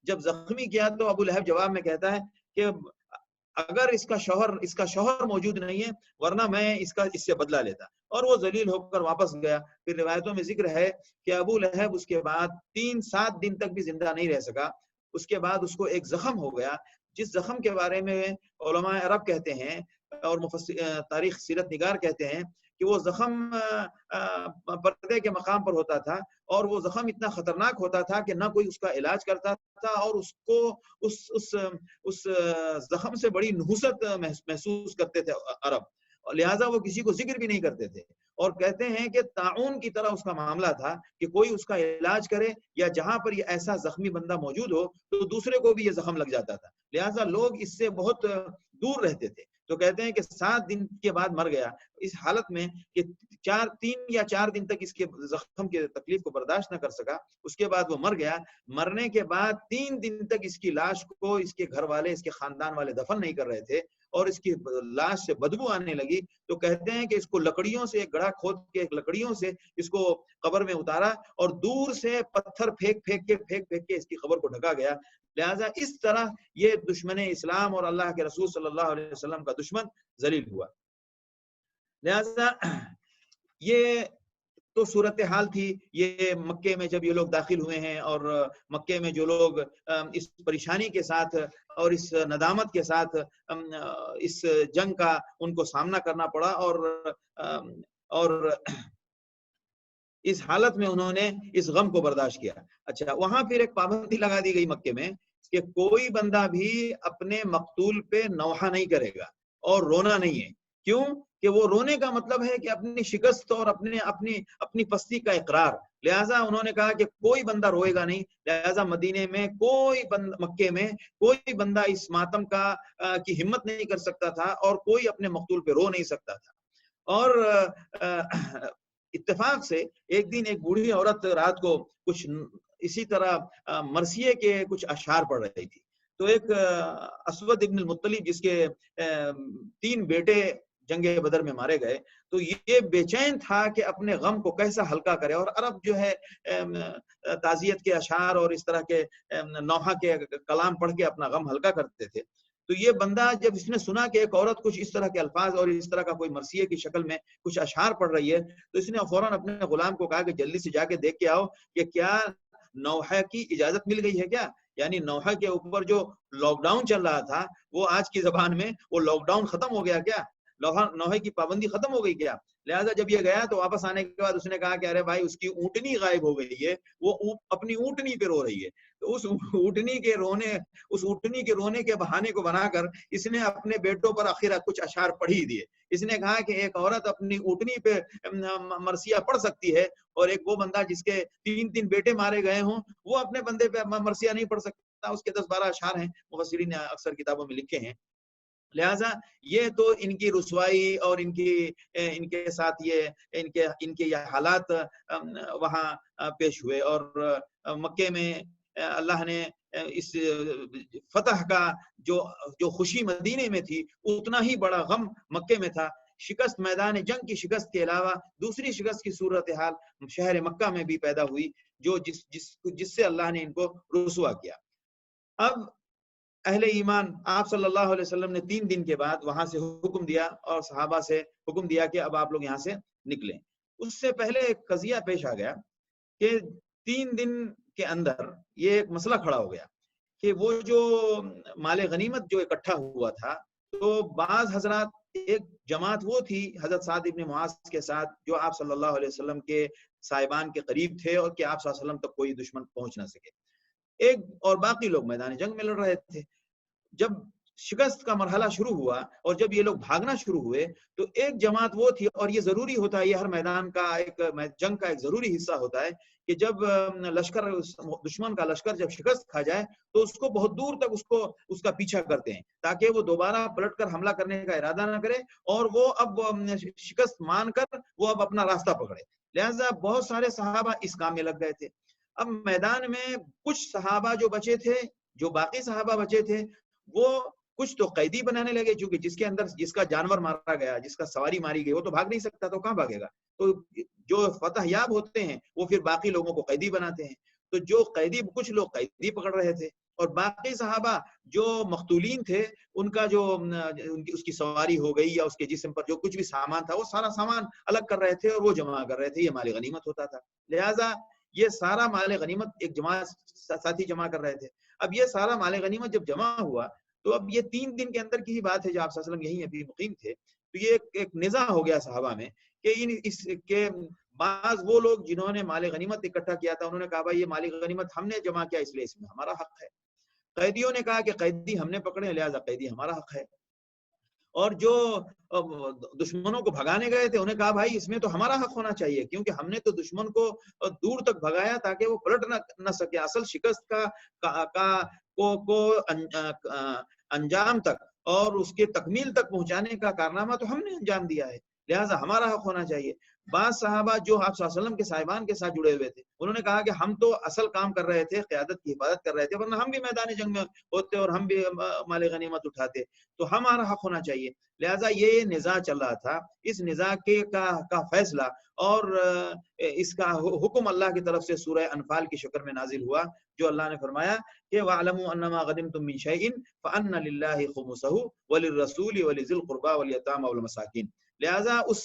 جب زخمی کیا تو ابو لہب جواب میں کہتا ہے کہ اگر اس کا شوہر موجود نہیں ہے ورنہ میں اس سے بدلہ لیتا، اور وہ ذلیل ہو کر واپس گیا۔ پھر روایتوں میں ذکر ہے کہ ابو لہب اس کے بعد 3-7 دن تک بھی زندہ نہیں رہ سکا۔ اس کے بعد اس کو ایک زخم ہو گیا، جس زخم کے بارے میں علماء عرب کہتے ہیں اور تاریخ سیرت نگار کہتے ہیں کہ وہ زخم پردے کے مقام پر ہوتا تھا، اور وہ زخم اتنا خطرناک ہوتا تھا کہ نہ کوئی اس کا علاج کرتا تھا، اور اس کو اس زخم سے بڑی نحوست محسوس کرتے تھے عرب، لہٰذا وہ کسی کو ذکر بھی نہیں کرتے تھے، اور کہتے ہیں کہ طاعون کی طرح اس کا معاملہ تھا کہ کوئی اس کا علاج کرے یا جہاں پر یہ ایسا زخمی بندہ موجود ہو تو دوسرے کو بھی یہ زخم لگ جاتا تھا، لہٰذا لوگ اس سے بہت دور رہتے تھے۔ تو کہتے ہیں کہ 7 دن کے بعد مر گیا، اس حالت میں کہ 3 یا 4 دن تک اس کے زخم کے تکلیف کو برداشت نہ کر سکا، اس کے بعد وہ مر گیا۔ مرنے کے بعد 3 دن تک اس کی لاش کو اس کے گھر والے، اس کے خاندان والے دفن نہیں کر رہے تھے، اور اس کی لاش سے بدبو آنے لگی۔ تو کہتے ہیں کہ اس کو لکڑیوں سے، ایک گڑھا کھود کے لکڑیوں سے اس کو قبر میں اتارا، اور دور سے پتھر پھینک کے اس کی قبر کو ڈھکا گیا۔ لہٰذا اس طرح یہ دشمن اسلام اور اللہ کے رسول صلی اللہ علیہ وسلم کا دشمن ذلیل ہوا۔ لہٰذا یہ تو صورتحال تھی، یہ مکے میں جب یہ لوگ داخل ہوئے ہیں، اور مکے میں جو لوگ اس پریشانی کے ساتھ اور اس ندامت کے ساتھ اس جنگ کا ان کو سامنا کرنا پڑا، اور اس حالت میں انہوں نے اس غم کو برداشت کیا۔ اچھا، وہاں پھر ایک پابندی لگا دی گئی مکے میں کہ کوئی بندہ بھی اپنے مقتول پہ نوحہ نہیں کرے گا اور رونا نہیں ہے۔ کیوں؟ کہ وہ رونے کا مطلب ہے کہ اپنی شکست اور اپنی پستی کا اقرار. لہٰذا انہوں نے کہا کہ کوئی بندہ روئے گا نہیں. لہٰذا مدینے میں مکے میں کوئی بندہ اس ماتم کی ہمت نہیں کر سکتا تھا اور کوئی اپنے مقتول پہ رو نہیں سکتا تھا. اور اتفاق سے ایک دن ایک بوڑھی عورت رات کو کچھ اسی طرح مرثیے کے کچھ اشعار پڑھ رہی تھی. تو ایک اسود ابن المطلب جس کے 3 بیٹے جنگ بدر میں مارے گئے، تو یہ بے چین تھا کہ اپنے غم کو کیسا ہلکا کرے. اور عرب جو ہے تعزیت کے اشعار اور اس طرح کے نوحہ کے کلام پڑھ کے اپنا غم ہلکا کرتے تھے. تو یہ بندہ جب اس نے سنا کہ ایک عورت کچھ اس طرح کے الفاظ اور اس طرح کا کوئی مرثیے کی شکل میں کچھ اشعار پڑھ رہی ہے، تو اس نے فوراً اپنے غلام کو کہا کہ جلدی سے جا کے دیکھ کے آؤ کہ کیا نوحہ کی اجازت مل گئی ہے کیا. یعنی نوحہ کے اوپر جو لاک ڈاؤن چل رہا تھا وہ آج کی زبان میں وہ لاک ڈاؤن ختم ہو گیا کیا، نوحہ کی پابندی ختم ہو گئی کیا. لہٰذا جب یہ گیا تو واپس آنے کے بعد اس نے کہا کہ ارے بھائی اس کی اونٹنی غائب ہو گئی ہے، وہ اپنی اونٹنی پہ رو رہی ہے. تو اس اونٹنی کے رونے کے بہانے کو بنا کر اس نے اپنے بیٹوں پر آخر کچھ اشعار پڑھ ہی دیے. اس نے کہا کہ ایک عورت اپنی اونٹنی پہ مرثیہ پڑھ سکتی ہے اور ایک وہ بندہ جس کے 3 بیٹے مارے گئے ہوں وہ اپنے بندے پہ مرثیہ نہیں پڑھ سکتا. اس کے 10-12 اشعار ہیں، مفسرین نے اکثر کتابوں میں لکھے ہیں. لہٰذا یہ تو ان کی رسوائی اور ان کے ساتھ ان کے یہ حالات وہاں پیش ہوئے. اور مکے میں اللہ نے اس فتح کا جو خوشی مدینے میں تھی اتنا ہی بڑا غم مکے میں تھا. شکست میدان جنگ کی شکست کے علاوہ دوسری شکست کی صورتحال شہر مکہ میں بھی پیدا ہوئی جو جس سے اللہ نے ان کو رسوا کیا. اب اہل ایمان آپ صلی اللہ علیہ وسلم نے 3 دن کے بعد وہاں سے حکم دیا اور صحابہ سے حکم دیا کہ اب آپ لوگ یہاں سے نکلیں. اس سے پہلے ایک قضیہ پیش آ گیا کہ 3 دن کے اندر یہ ایک مسئلہ کھڑا ہو گیا کہ وہ جو مال غنیمت جو اکٹھا ہوا تھا، تو بعض حضرات ایک جماعت وہ تھی حضرت سعد ابن معاذ کے ساتھ جو آپ صلی اللہ علیہ وسلم کے صاحبان کے قریب تھے اور کہ آپ صلی اللہ علیہ وسلم تک کوئی دشمن پہنچ نہ سکے. اور باقی لوگ میدان جنگ میں لڑ رہے تھے. جب شکست کا مرحلہ شروع ہوا اور جب یہ لوگ بھاگنا شروع ہوئے تو ایک جماعت وہ تھی، اور یہ ضروری ہوتا ہے، یہ ہر میدان کا جنگ کا ایک ضروری حصہ ہوتا ہے کہ جب دشمن کا لشکر جب شکست کھا جائے تو اس کو بہت دور تک اس کا پیچھا کرتے ہیں تاکہ وہ دوبارہ پلٹ کر حملہ کرنے کا ارادہ نہ کرے اور وہ اب شکست مان کر وہ اب اپنا راستہ پکڑے. لہٰذا بہت سارے صحابہ اس کام میں لگ گئے تھے. اب میدان میں کچھ صحابہ جو بچے تھے، جو باقی صحابہ بچے تھے، وہ کچھ تو قیدی بنانے لگے، چونکہ جس کا جانور مارا گیا، جس کا سواری ماری گئی، وہ تو بھاگ نہیں سکتا، تو کہاں بھاگے گا. تو جو فتح یاب ہوتے ہیں وہ پھر باقی لوگوں کو قیدی بناتے ہیں. تو کچھ لوگ قیدی پکڑ رہے تھے اور باقی صحابہ جو مقتولین تھے ان کا اس کی سواری ہو گئی یا اس کے جسم پر جو کچھ بھی سامان تھا وہ سارا سامان الگ کر رہے تھے اور وہ جمع کر رہے تھے. یہ مال غنیمت ہوتا تھا. لہٰذا یہ سارا مال غنیمت ایک جماعت ساتھی جمع کر رہے تھے. اب یہ سارا مال غنیمت جب جمع ہوا تو اب یہ 3 دن کے اندر کی ہی بات ہے جو آپ صلی اللہ علیہ وسلم یہیں ابھی مقیم تھے. تو یہ ایک نزاع ہو گیا صحابہ میں کہ بعض وہ لوگ جنہوں نے مال غنیمت اکٹھا کیا تھا انہوں نے کہا بھائی یہ مال غنیمت ہم نے جمع کیا اس لیے اس میں ہمارا حق ہے. قیدیوں نے کہا کہ قیدی ہم نے پکڑے لہٰذا قیدی ہمارا حق ہے. اور جو دشمنوں کو بھگانے گئے تھے انہیں کہا بھائی اس میں تو ہمارا حق ہونا چاہیے کیونکہ ہم نے تو دشمن کو دور تک بھگایا تاکہ وہ پلٹ نہ سکے. اصل شکست کو انجام تک اور اس کے تکمیل تک پہنچانے کا کارنامہ تو ہم نے انجام دیا ہے، لہٰذا ہمارا حق ہونا چاہیے. بعض صحابہ جو آپ صلی اللہ علیہ وسلم کے صاحبان کے ساتھ جڑے ہوئے تھے انہوں نے کہا کہ ہم تو اصل کام کر رہے تھے، قیادت کی حفاظت کر رہے تھے، ورنہ ہم بھی میدان جنگ میں ہوتے اور ہم بھی مال غنیمت اٹھاتے تو ہمارا حق ہونا چاہیے. لہٰذا یہ نزاع چل رہا تھا. اس نزاع کا فیصلہ اور اس کا حکم اللہ کی طرف سے سورہ انفال کی شکل میں نازل ہوا جو اللہ نے فرمایا کہ وَاعْلَمُوا أَنَّمَا غَنِمْتُم مِّن شَيْءٍ فَأَنَّ لِلَّهِ خُمُسَهُ وَلِلرَّسُولِ وَلِذِي الْقُرْبَى وَالْيَتَامَى وَالْمَسَاكِينِ. لہٰذا اس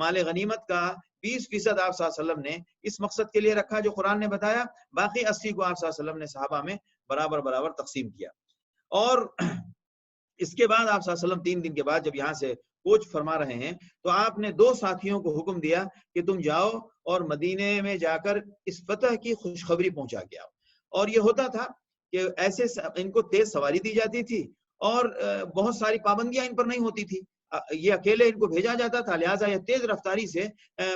مال غنیمت کا 20% آپ صلی اللہ علیہ وسلم نے اس مقصد کے لیے رکھا جو قرآن نے بتایا، باقی 80 کو آپ صلی اللہ علیہ وسلم نے صحابہ میں برابر تقسیم کیا. اور اس کے بعد آپ صلی اللہ علیہ وسلم 3 دن کے بعد جب یہاں سے کوچ فرما رہے ہیں تو آپ نے 2 ساتھیوں کو حکم دیا کہ تم جاؤ اور مدینے میں جا کر اس فتح کی خوشخبری پہنچا کے آؤ. اور یہ ہوتا تھا کہ ایسے ان کو تیز سواری دی جاتی تھی اور بہت ساری پابندیاں ان پر نہیں ہوتی تھی. یہ اکیلے ان کو بھیجا جاتا تھا، لہٰذا یہ تیز رفتاری سے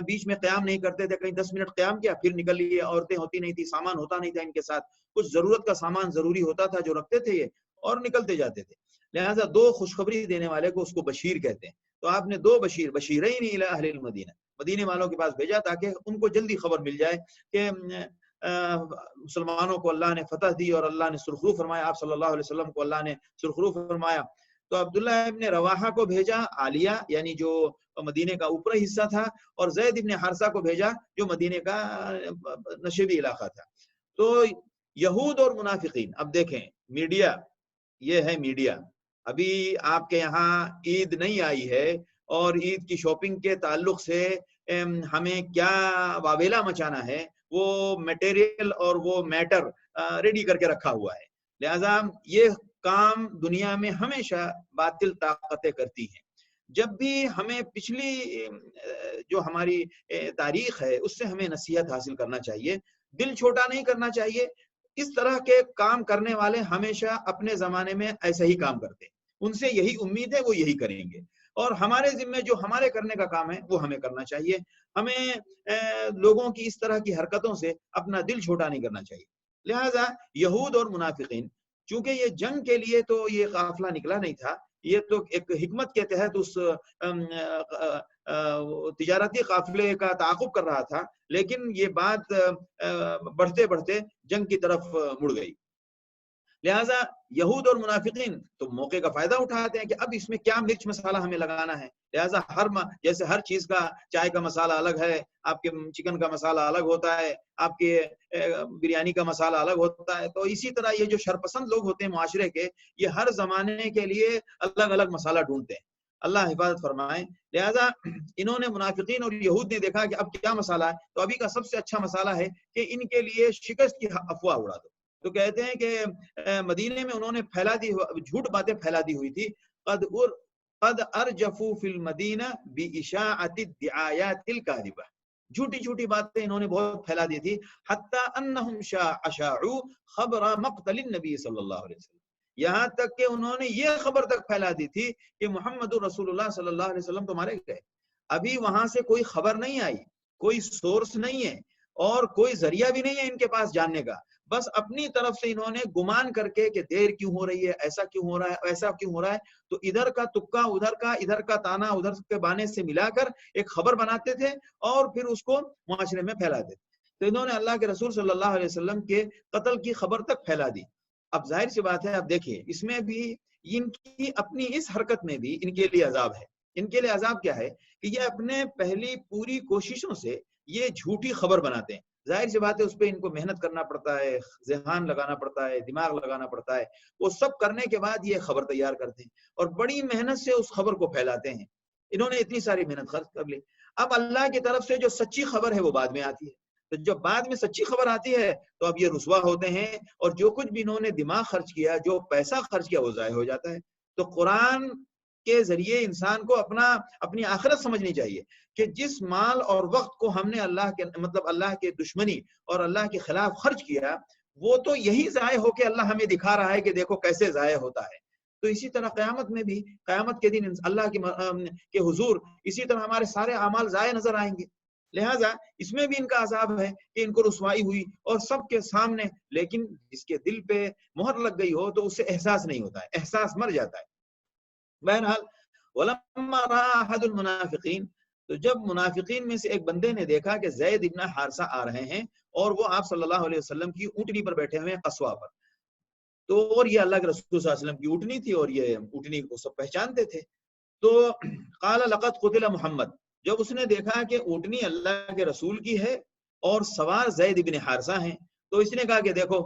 بیچ میں قیام نہیں کرتے تھے، کہیں 10 منٹ قیام کیا پھر نکل لیے، عورتیں ہوتی نہیں تھی، سامان ہوتا نہیں تھا ان کے ساتھ، کچھ ضرورت کا سامان ضروری ہوتا تھا جو رکھتے تھے یہ اور نکلتے جاتے تھے، لہٰذا 2 خوشخبری دینے والے کو اس کو بشیر کہتے ہیں، تو آپ نے 2 بشیرین الی اہل المدینہ، مدینے والوں کے پاس بھیجا تاکہ ان کو جلدی خبر مل جائے کہ مسلمانوں کو اللہ نے فتح دی اور اللہ نے سرخرو فرمایا، آپ صلی اللہ علیہ وسلم کو اللہ نے سرخرو فرمایا۔ تو عبداللہ ابن رواحہ کو بھیجا عالیہ یعنی جو مدینے کا اوپری حصہ تھا، اور زید ابن حارثہ کو بھیجا جو مدینے کا نشیبی علاقہ تھا۔ تو یہود اور منافقین، اب دیکھیں میڈیا، یہ ہے میڈیا، ابھی آپ کے یہاں عید نہیں آئی ہے اور عید کی شاپنگ کے تعلق سے ہمیں کیا واویلا مچانا ہے، وہ میٹیریل اور وہ میٹر ریڈی کر کے رکھا ہوا ہے، لہذا یہ کام دنیا میں ہمیشہ باطل طاقتیں کرتی ہیں۔ جب بھی ہمیں پچھلی جو ہماری تاریخ ہے اس سے ہمیں نصیحت حاصل کرنا چاہیے، دل چھوٹا نہیں کرنا چاہیے، اس طرح کے کام کرنے والے ہمیشہ اپنے زمانے میں ایسا ہی کام کرتے، ان سے یہی امید ہے وہ یہی کریں گے، اور ہمارے ذمہ جو ہمارے کرنے کا کام ہے وہ ہمیں کرنا چاہیے، ہمیں لوگوں کی اس طرح کی حرکتوں سے اپنا دل چھوٹا نہیں کرنا چاہیے۔ لہذا یہود اور منافقین، چونکہ یہ جنگ کے لیے تو یہ قافلہ نکلا نہیں تھا، یہ تو ایک حکمت کے تحت اس تجارتی قافلے کا تعاقب کر رہا تھا، لیکن یہ بات بڑھتے بڑھتے جنگ کی طرف مڑ گئی، لہٰذا یہود اور منافقین تو موقع کا فائدہ اٹھاتے ہیں کہ اب اس میں کیا مرچ مسالہ ہمیں لگانا ہے، لہٰذا جیسے ہر چیز کا چائے کا مسالہ الگ ہے، آپ کے چکن کا مسالہ الگ ہوتا ہے، آپ کے بریانی کا مسالہ الگ ہوتا ہے، تو اسی طرح یہ جو شرپسند لوگ ہوتے ہیں معاشرے کے، یہ ہر زمانے کے لیے الگ الگ مسالہ ڈھونڈتے ہیں، اللہ حفاظت فرمائے۔ لہٰذا انہوں نے منافقین اور یہود نے دیکھا کہ اب کیا مسالہ ہے، تو ابھی کا سب سے اچھا مسالہ ہے کہ ان کے لیے شکست کی افواہ اڑا دو، تو کہتے ہیں کہ مدینے میں انہوں نے جھوٹ باتیں پھیلا دی ہوئی تھی، قد ارجفوا فی المدینہ باشاعۃ الدعایات الکاذبہ، جھوٹی جھوٹی باتیں انہوں نے بہت پھیلا دی تھی، حتی انہم اشاعوا خبر مقتل النبی صلی اللہ علیہ وسلم، یہاں تک کہ انہوں نے یہ خبر تک پھیلا دی تھی کہ محمد رسول اللہ صلی اللہ علیہ وسلم تو مارے گئے، ابھی وہاں سے کوئی خبر نہیں آئی، کوئی سورس نہیں ہے اور کوئی ذریعہ بھی نہیں ہے ان کے پاس جاننے کا، بس اپنی طرف سے انہوں نے گمان کر کے کہ دیر کیوں ہو رہی ہے، ایسا کیوں ہو رہا ہے، ایسا کیوں ہو رہا ہے، تو ادھر کا تکا ادھر کا تانا ادھر کے بانے سے ملا کر ایک خبر بناتے تھے اور پھر اس کو معاشرے میں پھیلاتے تھے، تو انہوں نے اللہ کے رسول صلی اللہ علیہ وسلم کے قتل کی خبر تک پھیلا دی۔ اب ظاہر سی بات ہے، اب دیکھیے اس میں بھی ان کی اپنی اس حرکت میں بھی ان کے لیے عذاب ہے، ان کے لیے عذاب کیا ہے کہ یہ اپنے پہلی پوری کوششوں سے یہ جھوٹی خبر بناتے ہیں، ظاہر سی بات ہے اس پہ ان کو محنت کرنا پڑتا ہے، ذہان لگانا پڑتا ہے، دماغ لگانا پڑتا ہے، وہ سب کرنے کے بعد یہ خبر تیار کرتے ہیں اور بڑی محنت سے اس خبر کو پھیلاتے ہیں، انہوں نے اتنی ساری محنت خرچ کر لی، اب اللہ کی طرف سے جو سچی خبر ہے وہ بعد میں آتی ہے، تو جب بعد میں سچی خبر آتی ہے تو اب یہ رسوا ہوتے ہیں اور جو کچھ بھی انہوں نے دماغ خرچ کیا، جو پیسہ خرچ کیا وہ ضائع ہو جاتا ہے۔ تو قرآن کے ذریعے انسان کو اپنی آخرت سمجھنی چاہیے کہ جس مال اور وقت کو ہم نے اللہ کے دشمنی اور اللہ کے خلاف خرچ کیا، وہ تو یہی ضائع ہو کے اللہ ہمیں دکھا رہا ہے کہ دیکھو کیسے ضائع ہوتا ہے، تو اسی طرح قیامت میں بھی، قیامت کے دن اللہ کے حضور اسی طرح ہمارے سارے اعمال ضائع نظر آئیں گے، لہٰذا اس میں بھی ان کا عذاب ہے کہ ان کو رسوائی ہوئی اور سب کے سامنے، لیکن جس کے دل پہ مہر لگ گئی ہو تو اس سے احساس نہیں ہوتا ہے، احساس مر جاتا ہے۔ بہرحال وَلَمَّا رَأَى أَحَدُ الْمُنَافِقِينَ، تو جب منافقین میں سے ایک بندے نے دیکھا کہ زید ابن حارثہ آ رہے ہیں اور وہ آپ صلی اللہ علیہ وسلم کی اونٹنی پر بیٹھے ہوئے ہیں، قصوہ پر، تو اور یہ اللہ کے رسول صلی اللہ علیہ وسلم کی اونٹنی تھی اور یہ اونٹنی کو سب پہچانتے تھے، تو قال لقد قتل محمد، جب اس نے دیکھا کہ اونٹنی اللہ کے رسول کی ہے اور سوار زید ابن حارثہ ہیں، تو اس نے کہا کہ دیکھو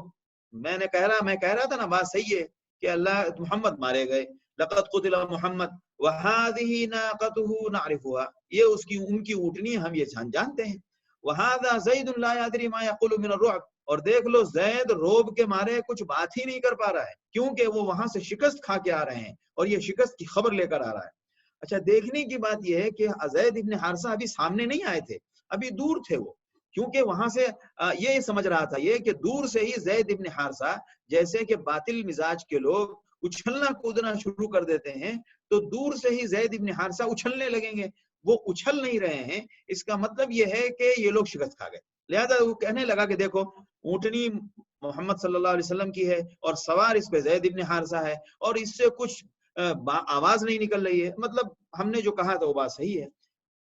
میں کہہ رہا تھا نا، بات صحیح ہے کہ اللہ محمد مارے گئے، لقد قتل محمد وهذه ناقته نعرفها، یہ ان کی اونٹنی ہم یہ جانتے ہیں، وهذا زید لا يدري ما يقول من الرعب، اور دیکھ لو زید روب کے مارے کچھ بات ہی نہیں کر پا رہا ہے کیونکہ وہ وہاں سے شکست کھا کے آ رہے ہیں اور یہ شکست کی خبر لے کر آ رہا ہے۔ اچھا دیکھنے کی بات یہ ہے کہ زید ابن حارثہ ابھی سامنے نہیں آئے تھے، ابھی دور تھے وہ، کیونکہ وہاں سے یہ سمجھ رہا تھا یہ کہ دور سے ہی زید ابن حارثہ جیسے کہ باطل مزاج کے لوگ اچھلنا کودنا شروع کر دیتے ہیں تو دور سے ہی زید ابن حارثہ اچھلنے لگیں گے. وہ اچھل نہیں رہے ہیں، اس کا مطلب یہ ہے کہ یہ لوگ شکست کھا گئے. لہذا وہ کہنے لگا کہ دیکھو اونٹنی محمد صلی اللہ علیہ وسلم کی ہے اور سوار اس پہ زید ابن حارثہ ہے اور اس سے کچھ آواز نہیں نکل رہی ہے، مطلب ہم نے جو کہا تھا وہ بات صحیح ہے.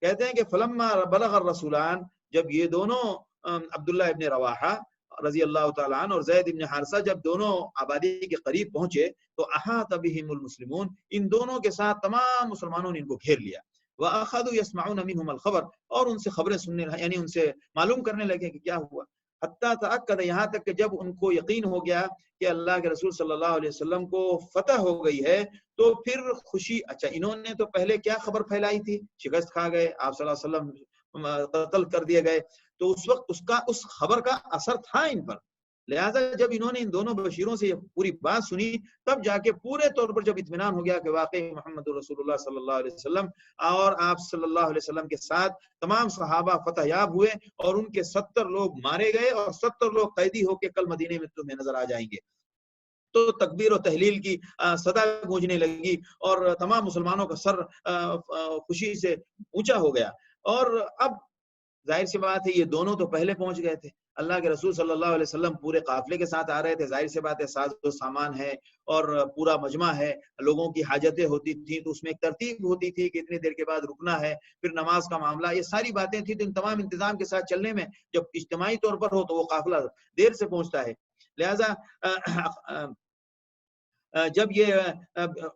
کہتے ہیں کہ فلما بلغ الرسولان، جب یہ دونوں عبداللہ ابن رواحہ رضی اللہ تعالیٰ عنہ اور زید ابن حارثہ جب دونوں آبادی کے قریب پہنچے تو احاط بہم المسلمون، ان دونوں کے ساتھ تمام مسلمانوں نے ان کو گھیر لیا. وَأَخَذُوا يَسْمَعُونَ مِنْهُمَ الْخَبَرَ، اور ان سے خبریں سننے یعنی ان سے معلوم کرنے لگے کہ کیا ہوا. حتیٰ تأکد، یہاں تک کہ جب ان کو یقین ہو گیا کہ اللہ کے رسول صلی اللہ علیہ وسلم کو فتح ہو گئی ہے تو پھر خوشی. اچھا انہوں نے تو پہلے کیا خبر پھیلائی تھی؟ شکست کھا گئے، آپ صلی اللہ علیہ وسلم قتل کر دیے گئے، تو اس وقت اس خبر کا اثر تھا ان پر. لہذا جب انہوں نے ان دونوں بشیروں سے یہ پوری بات سنی تب جا کے پورے طور پر جب اطمینان ہو گیا کہ واقعی محمد رسول اللہ صلی اللہ علیہ وسلم اور آپ صلی اللہ علیہ وسلم کے ساتھ تمام صحابہ فتح یاب ہوئے اور ان کے 70 لوگ مارے گئے اور 70 لوگ قیدی ہو کے کل مدینے میں تمہیں نظر آ جائیں گے، تو تکبیر و تحلیل کی صدا گونجنے لگی اور تمام مسلمانوں کا سر خوشی سے اونچا ہو گیا. اور اب ظاہر سی بات ہے یہ دونوں تو پہلے پہنچ گئے تھے، اللہ کے رسول صلی اللہ علیہ وسلم پورے قافلے کے ساتھ آ رہے تھے. ظاہر سی بات ہے ساز و سامان ہے اور پورا مجمع ہے، لوگوں کی حاجتیں ہوتی تھیں تو اس میں ایک ترتیب ہوتی تھی کہ اتنی دیر کے بعد رکنا ہے، پھر نماز کا معاملہ، یہ ساری باتیں تھیں. تو ان تمام انتظام کے ساتھ چلنے میں جب اجتماعی طور پر ہو تو وہ قافلہ دیر سے پہنچتا ہے. لہذا جب یہ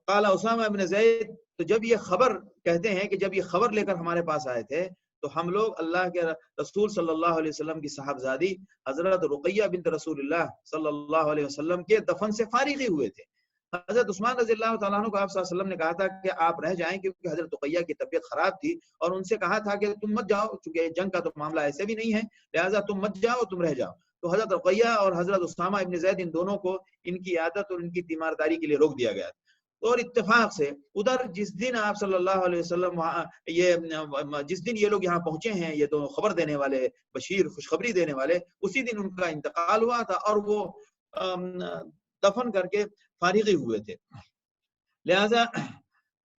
قال اسامہ بن زید، تو جب یہ خبر کہتے ہیں کہ جب یہ خبر لے کر ہمارے پاس آئے تھے تو ہم لوگ اللہ کے رسول صلی اللہ علیہ وسلم کی صاحبزادی حضرت رقیہ بنت رسول اللہ صلی اللہ علیہ وسلم کے دفن سے فارغ ہی ہوئے تھے. حضرت عثمان رضی اللہ تعالیٰ عنہ کو آپ صلی اللہ علیہ وسلم نے کہا تھا کہ آپ رہ جائیں کیونکہ حضرت رقیہ کی طبیعت خراب تھی، اور ان سے کہا تھا کہ تم مت جاؤ چونکہ جنگ کا تو معاملہ ایسے بھی نہیں ہے، لہٰذا تم مت جاؤ، تم رہ جاؤ. تو حضرت رقیہ اور حضرت اسامہ ابن زید ان دونوں کو ان کی عادت اور ان کی تیمارداری کے لیے روک دیا گیا. اور اتفاق سے ادھر جس دن آپ صلی اللہ علیہ وسلم جس دن یہ لوگ یہاں پہنچے ہیں، یہ تو خبر دینے والے بشیر، خوشخبری دینے والے، اسی دن ان کا انتقال ہوا تھا اور وہ دفن کر کے فارغ ہوئے تھے. لہذا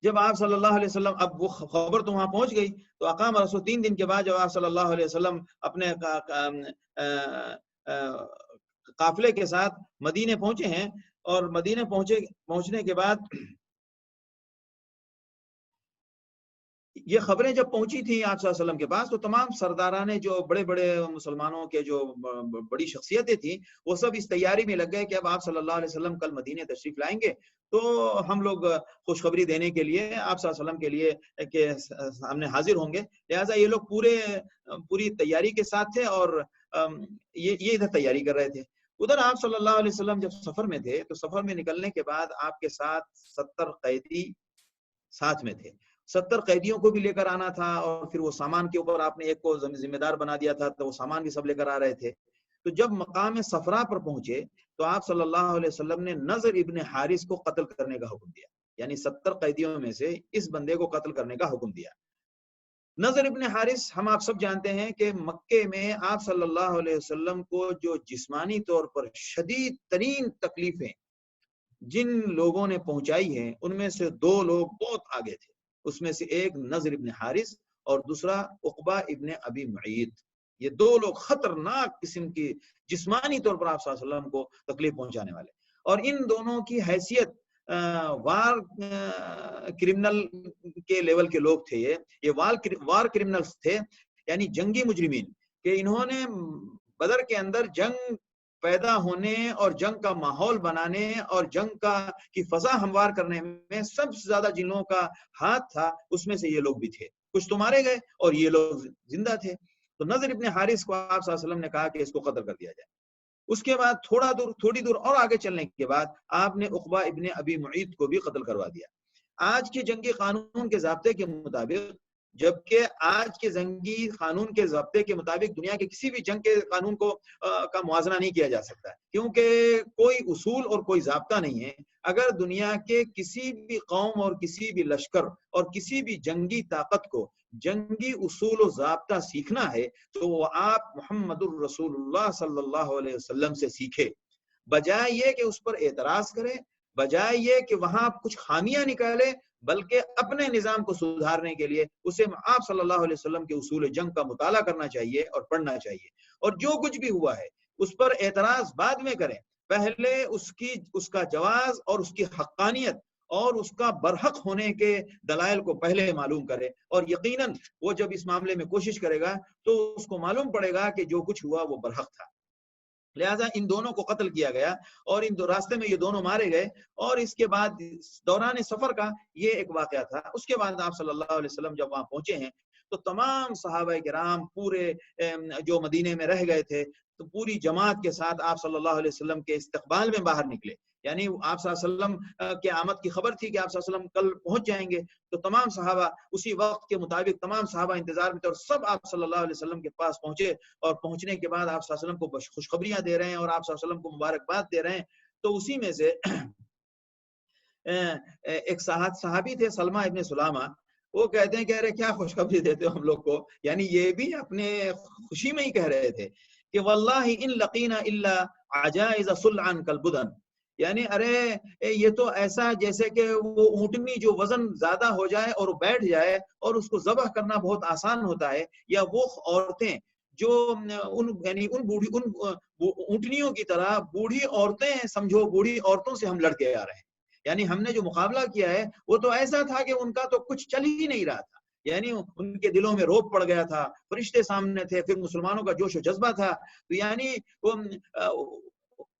جب آپ صلی اللہ علیہ وسلم، اب وہ خبر تو وہاں پہنچ گئی تو اقام رسول 3 دن کے بعد جب آپ صلی اللہ علیہ وسلم اپنے قافلے کے ساتھ مدینے پہنچے ہیں، اور مدینے پہنچنے کے بعد یہ خبریں جب پہنچی تھیں آپ صلی اللہ علیہ وسلم کے پاس تو تمام سرداران جو بڑے بڑے مسلمانوں کے جو بڑی شخصیتیں تھیں وہ سب اس تیاری میں لگ گئے کہ اب آپ صلی اللہ علیہ وسلم کل مدینے تشریف لائیں گے تو ہم لوگ خوشخبری دینے کے لیے آپ صلی اللہ علیہ وسلم کے لیے کہ سامنے حاضر ہوں گے. لہٰذا یہ لوگ پوری تیاری کے ساتھ تھے اور یہ ادھر تیاری کر رہے تھے. ادھر آپ صلی اللہ علیہ وسلم جب سفر میں تھے تو سفر میں نکلنے کے بعد آپ کے ساتھ 70 قیدی ساتھ میں تھے. 70 قیدیوں کو بھی لے کر آنا تھا اور پھر وہ سامان کے اوپر آپ نے ایک کو ذمہ دار بنا دیا تھا تو وہ سامان بھی سب لے کر آ رہے تھے. تو جب مقام صفرا پر پہنچے تو آپ صلی اللہ علیہ وسلم نے نضر ابن حارث کو قتل کرنے کا حکم دیا، یعنی 70 قیدیوں میں سے اس بندے کو قتل کرنے کا حکم دیا. نضر ابن حارث ہم آپ سب جانتے ہیں کہ مکے میں آپ صلی اللہ علیہ وسلم کو جو جسمانی طور پر شدید ترین تکلیفیں جن لوگوں نے پہنچائی ہیں ان میں سے 2 لوگ بہت آگے تھے. اس میں سے ایک نضر ابن حارث اور دوسرا عقبہ ابن ابی معیط. یہ 2 لوگ خطرناک قسم کی جسمانی طور پر آپ صلی اللہ علیہ وسلم کو تکلیف پہنچانے والے، اور ان دونوں کی حیثیت وار کرمنل کے لیول کے لوگ تھے. یہ وار کرمنلز تھے، یعنی جنگی مجرمین، کہ انہوں نے بدر کے اندر جنگ پیدا ہونے اور جنگ کا ماحول بنانے اور جنگ کی فضا ہموار کرنے میں سب سے زیادہ جن لوگوں کا ہاتھ تھا اس میں سے یہ لوگ بھی تھے. کچھ تو مارے گئے اور یہ لوگ زندہ تھے. تو نضر ابن حارث کو آپ صلی اللہ علیہ وسلم نے کہا کہ اس کو قتل کر دیا جائے. اس کے بعد تھوڑی دور اور آگے چلنے کے بعد آپ نے عقبہ ابن ابی معیط کو بھی قتل کروا دیا. آج کے جنگی قانون کے ضابطے کے مطابق، جبکہ آج کے جنگی قانون کے ضابطے کے مطابق دنیا کے کسی بھی جنگ کے قانون کا موازنہ نہیں کیا جا سکتا، کیونکہ کوئی اصول اور کوئی ضابطہ نہیں ہے. اگر دنیا کے کسی بھی قوم اور کسی بھی لشکر اور کسی بھی جنگی طاقت کو جنگی اصول و ضابطہ سیکھنا ہے تو وہ آپ محمد الرسول اللہ صلی اللہ علیہ وسلم سے سیکھے، بجائے یہ کہ اس پر اعتراض کرے، بجائے یہ کہ وہاں کچھ خامیاں نکالے، بلکہ اپنے نظام کو سدھارنے کے لیے اسے آپ صلی اللہ علیہ وسلم کے اصول جنگ کا مطالعہ کرنا چاہیے اور پڑھنا چاہیے، اور جو کچھ بھی ہوا ہے اس پر اعتراض بعد میں کریں، پہلے اس کا جواز اور اس کی حقانیت اور اس کا برحق ہونے کے دلائل کو پہلے معلوم کرے، اور یقیناً وہ جب اس معاملے میں کوشش کرے گا تو اس کو معلوم پڑے گا کہ جو کچھ ہوا وہ برحق تھا۔ لہذا ان دونوں کو قتل کیا گیا اور ان دو راستے میں یہ دونوں مارے گئے، اور اس کے بعد دوران سفر کا یہ ایک واقعہ تھا۔ اس کے بعد آپ صلی اللہ علیہ وسلم جب وہاں پہنچے ہیں تو تمام صحابہ کرام پورے جو مدینے میں رہ گئے تھے تو پوری جماعت کے ساتھ آپ صلی اللہ علیہ وسلم کے استقبال میں باہر نکلے، یعنی آپ صلی اللہ علیہ وسلم کی آمد کی خبر تھی کہ آپ صلی اللہ علیہ وسلم کل پہنچ جائیں گے، تو تمام صحابہ اسی وقت کے مطابق تمام صحابہ انتظار میں تھے، اور سب آپ صلی اللہ علیہ وسلم کے پاس پہنچے، اور پہنچنے کے بعد آپ صلی اللہ علیہ وسلم کو خوشخبریاں دے رہے ہیں اور آپ صلی اللہ علیہ وسلم کو مبارکباد دے رہے ہیں۔ تو اسی میں سے ایک صحابی تھے سلمہ ابن سلامہ، وہ کہتے ہیں کہہ رہے کیا خوشخبری دیتے ہو ہم لوگ کو، یعنی یہ بھی اپنے خوشی میں ہی کہہ رہے تھے کہ واللہ ان لقینا الا عجائز صلعا کالبدن، یعنی ارے یہ تو ایسا جیسے کہ وہ اونٹنی جو وزن زیادہ ہو جائے اور بیٹھ جائے اور اس کو ذبح کرنا بہت آسان ہوتا ہے، یا وہ عورتیں جو یعنی ان اونٹنیوں کی طرح بوڑھی عورتیں ہیں، سمجھو بوڑھی عورتوں سے ہم لڑکے آ رہے ہیں، یعنی ہم نے جو مقابلہ کیا ہے وہ تو ایسا تھا کہ ان کا تو کچھ چل ہی نہیں رہا تھا، یعنی ان کے دلوں میں روب پڑ گیا تھا، فرشتے سامنے تھے، پھر مسلمانوں کا جوش و جذبہ تھا، تو یعنی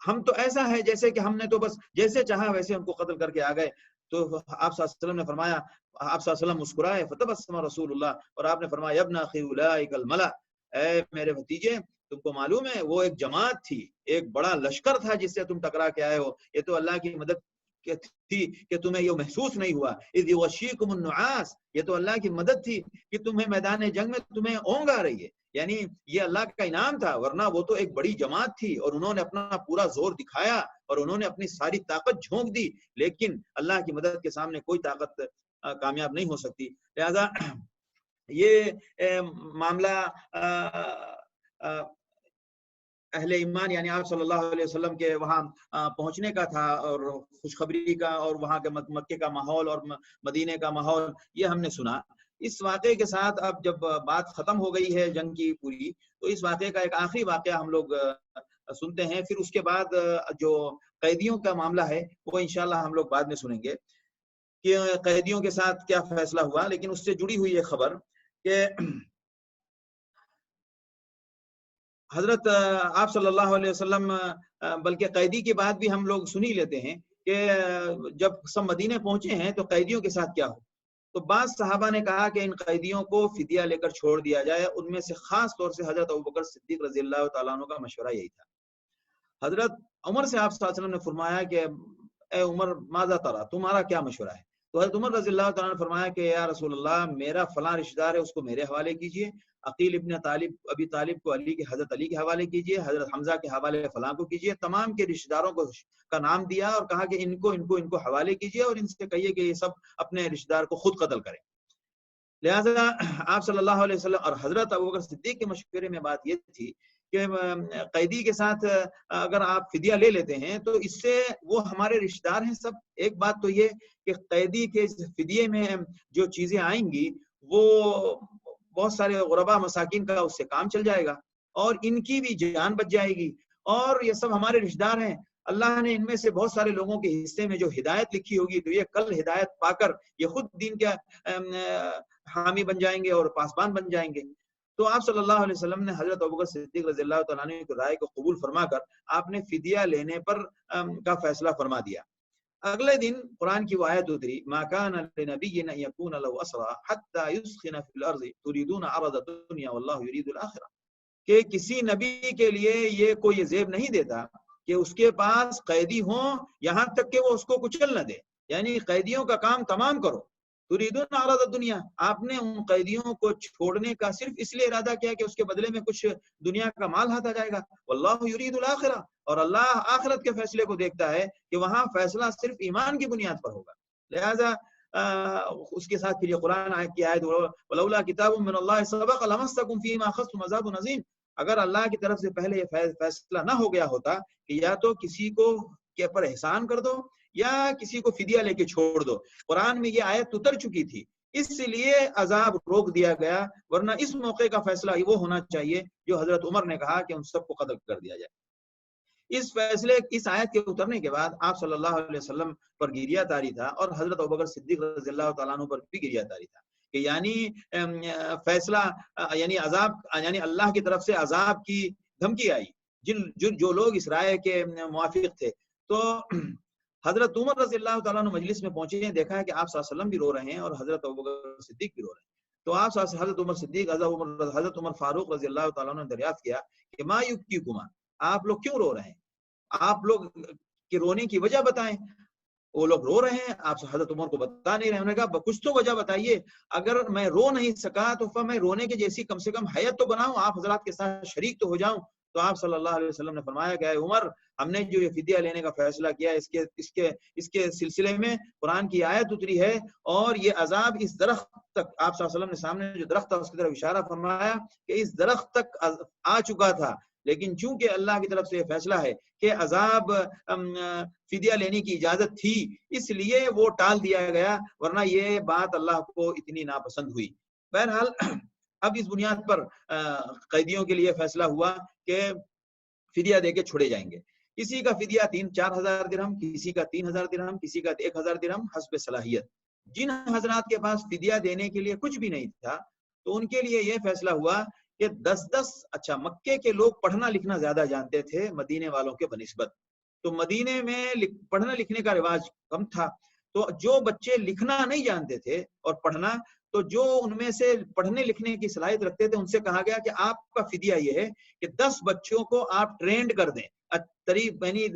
ہم تو ایسا ہے جیسے کہ ہم نے تو بس جیسے چاہا ویسے ان کو قتل کر کے آ گئے۔ تو آپ صلی اللہ علیہ وسلم نے فرمایا، آپ صلی اللہ علیہ وسلم مسکرائے، فتبسم رسول اللہ، اور آپ نے فرمایا ابن اخی اولئک الملأ، اے میرے بھتیجے تم کو معلوم ہے وہ ایک جماعت تھی، ایک بڑا لشکر تھا جس سے تم ٹکرا کے آئے ہو، یہ تو اللہ کی مدد تھی کہ تمہیں یہ محسوس نہیں ہوا، اذ یغشیکم النعاس، یہ تو اللہ کی مدد تھی کہ تمہیں میدان جنگ میں تمہیں اونگ آ رہی ہے، یعنی یہ اللہ کا انعام تھا، ورنہ وہ تو ایک بڑی جماعت تھی اور انہوں نے اپنا پورا زور دکھایا اور انہوں نے اپنی ساری طاقت جھونک دی، لیکن اللہ کی مدد کے سامنے کوئی طاقت کامیاب نہیں ہو سکتی۔ لہذا یہ معاملہ اہل ایمان یعنی آپ صلی اللہ علیہ وسلم کے وہاں پہنچنے کا تھا، اور خوشخبری کا، اور وہاں کے مکے کا ماحول اور مدینے کا ماحول یہ ہم نے سنا۔ اس واقعے کے ساتھ اب جب بات ختم ہو گئی ہے جنگ کی پوری، تو اس واقعے کا ایک آخری واقعہ ہم لوگ سنتے ہیں، پھر اس کے بعد جو قیدیوں کا معاملہ ہے وہ انشاءاللہ ہم لوگ بعد میں سنیں گے کہ قیدیوں کے ساتھ کیا فیصلہ ہوا، لیکن اس سے جڑی ہوئی یہ خبر کہ حضرت آپ صلی اللہ علیہ وسلم، بلکہ قیدی کی بات بھی ہم لوگ سنی لیتے ہیں کہ جب سب مدینے پہنچے ہیں تو قیدیوں کے ساتھ کیا ہو، تو بعض صحابہ نے کہا کہ ان قیدیوں کو فدیہ لے کر چھوڑ دیا جائے، ان میں سے خاص طور سے حضرت ابوبکر صدیق رضی اللہ تعالیٰ عنہ کا مشورہ یہی تھا۔ حضرت عمر سے آپ صلی اللہ علیہ وسلم نے فرمایا کہ اے عمر ماذا ترى، تمہارا کیا مشورہ ہے؟ تو حضرت عمر رضی اللہ تعالیٰ نے فرمایا کہ یا رسول اللہ میرا فلاں رشتہ دار ہے اس کو میرے حوالے کیجئے، عقیل ابن ابی طالب کو حضرت علی کے حوالے کیجئے، حضرت حمزہ کے حوالے فلاں کو کیجئے، تمام کے رشتہ داروں کا نام دیا اور کہا کہ ان کو حوالے کیجئے اور ان سے کہیے کہ یہ سب اپنے رشتہ دار کو خود قتل کریں۔ لہذا آپ صلی اللہ علیہ وسلم اور حضرت ابوبکر صدیق کے مشورے میں بات یہ تھی کہ قیدی کے ساتھ اگر آپ فدیہ لے لیتے ہیں تو اس سے وہ ہمارے رشتہ دار ہیں سب۔ ایک بات تو یہ کہ قیدی کے فدیے میں جو چیزیں آئیں گی وہ بہت سارے غربا مساکین کا اس سے کام چل جائے گا اور ان کی بھی جان بچ جائے گی، اور یہ سب ہمارے رشتہ دار ہیں، اللہ نے ان میں سے بہت سارے لوگوں کے حصے میں جو ہدایت لکھی ہوگی تو یہ کل ہدایت پا کر یہ خود دین کا حامی بن جائیں گے اور پاسبان بن جائیں گے۔ تو آپ صلی اللہ علیہ وسلم نے حضرت ابوبکر صدیق رضی اللہ تعالیٰ عنہ کی رائے کو قبول فرما کر آپ نے فدیہ لینے پر کا فیصلہ فرما دیا۔ اگلے دن قرآن کی وہ آیت اتری ما كان لنبي ان يكون له اسرى حتى يسخن في الارض تريدون عرض الدنيا والله يريد الاخره، کہ کسی نبی کے لیے یہ کوئی زیب نہیں دیتا کہ اس کے پاس قیدی ہوں یہاں تک کہ وہ اس کو کچل نہ دے، یعنی قیدیوں کا کام تمام کرو۔ تريدون عرض الدنيا، آپ نے ان قیدیوں کو چھوڑنے کا صرف اس لیے ارادہ کیا کہ اس کے بدلے میں کچھ دنیا کا مال ہاتھ آ جائے گا، واللہ یرید الاخرہ، اور اللہ آخرت کے فیصلے کو دیکھتا ہے کہ وہاں فیصلہ صرف ایمان کی بنیاد پر ہوگا۔ لہذا اس کے ساتھ پھر یہ قرآن کی آیت ولولا کتاب من اللہ سبق لمسکم فیما اخذتم عذاب عظیم، اگر اللہ کی طرف سے پہلے یہ فیصلہ نہ ہو گیا ہوتا کہ یا تو کسی کو کے پر احسان کر دو یا کسی کو فدیہ لے کے چھوڑ دو۔ قرآن میں یہ آیت اتر چکی تھی، اس لیے عذاب روک دیا گیا، ورنہ اس موقع کا فیصلہ وہ ہونا چاہیے جو حضرت عمر نے کہا کہ ان سب کو قتل کر دیا جائے۔ اس آیت کے اترنے کے بعد آپ صلی اللہ علیہ وسلم پر گریہ طاری تھا، اور حضرت ابوبکر صدیق رضی اللہ تعالیٰ عنہ پر بھی گریہ طاری تھا کہ یعنی فیصلہ یعنی عذاب، یعنی اللہ کی طرف سے عذاب کی دھمکی آئی جو لوگ اس رائے کے موافق تھے۔ تو حضرت عمر رضی اللہ تعالیٰ عنہ مجلس میں پہنچے ہیں، دیکھا ہے کہ آپ صلی اللہ علیہ وسلم بھی رو رہے ہیں اور حضرت ابوبکر صدیق بھی رو رہے ہیں۔ تو آپ حضرت عمر صدیق حضرت عمر فاروق رضی اللہ تعالیٰ عنہ نے دریافت کیا کہ ما یبکیکما، آپ لوگ کیوں رو رہے ہیں؟ آپ لوگ کے رونے کی وجہ بتائیں۔ وہ لوگ رو رہے ہیں، آپ حضرت عمر کو بتا نہیں رہے۔ انہوں نے کہا کچھ تو وجہ بتائیے، اگر میں رو نہیں سکا تو میں رونے کے جیسی کم سے کم حیت تو بناؤں، آپ حضرات کے ساتھ شریک تو ہو جاؤں۔ تو آپ صلی اللہ علیہ وسلم نے فرمایا کہ اے عمر، ہم نے جو یہ فدیہ لینے کا فیصلہ کیا اس کے سلسلے میں قرآن کی آیت اتری ہے، اور یہ عذاب اس درخت تک، آپ صلی اللہ علیہ وسلم نے سامنے جو درخت تھا اس کی طرف اشارہ فرمایا کہ اس درخت تک آ چکا تھا، لیکن چونکہ اللہ کی طرف سے یہ فیصلہ ہے کہ عذاب فدیہ لینے کی اجازت تھی، اس لیے وہ ٹال دیا گیا، ورنہ یہ بات اللہ کو اتنی ناپسند ہوئی۔ بہرحال اب اس بنیاد پر قیدیوں کے لیے فیصلہ ہوا کہ فدیہ دے کے چھوڑے جائیں گے۔ کسی کا فدیہ 3-4 ہزار درہم، کسی کا 3,000 درہم، کسی کا 1,000 درہم حسب صلاحیت۔ جن حضرات کے پاس فدیہ دینے کے لیے کچھ بھی نہیں تھا تو ان کے لیے یہ فیصلہ ہوا کہ 10 اچھا مکے کے لوگ پڑھنا لکھنا زیادہ جانتے تھے مدینے والوں کے بنسبت، تو مدینے میں پڑھنا لکھنے کا رواج کم تھا، تو جو بچے لکھنا نہیں جانتے تھے اور پڑھنا، تو جو ان میں سے پڑھنے لکھنے کی صلاحیت رکھتے تھے ان سے کہا گیا کہ آپ کا فدیہ یہ ہے کہ 10 بچوں کو آپ ٹرینڈ کر دیں، یعنی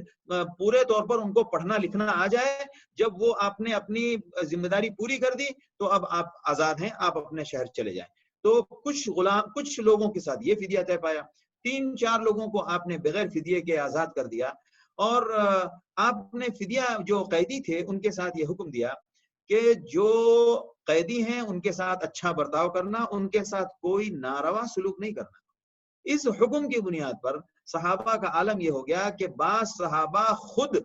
پورے طور پر ان کو پڑھنا لکھنا آ جائے۔ جب وہ آپ نے اپنی ذمہ داری پوری کر دی تو اب آپ آزاد ہیں، آپ اپنے شہر چلے جائیں۔ تو کچھ لوگوں کے ساتھ یہ فدیہ طے پایا، 3-4 لوگوں کو آپ نے بغیر فدیے کے آزاد کر دیا، اور آپ نے فدیہ جو قیدی تھے ان کے ساتھ یہ حکم دیا کہ جو قیدی ہیں ان کے ساتھ اچھا برتاؤ کرنا، ان کے ساتھ کوئی ناروا سلوک نہیں کرنا۔ اس حکم کی بنیاد پر صحابہ کا عالم یہ ہو گیا کہ بعض صحابہ خود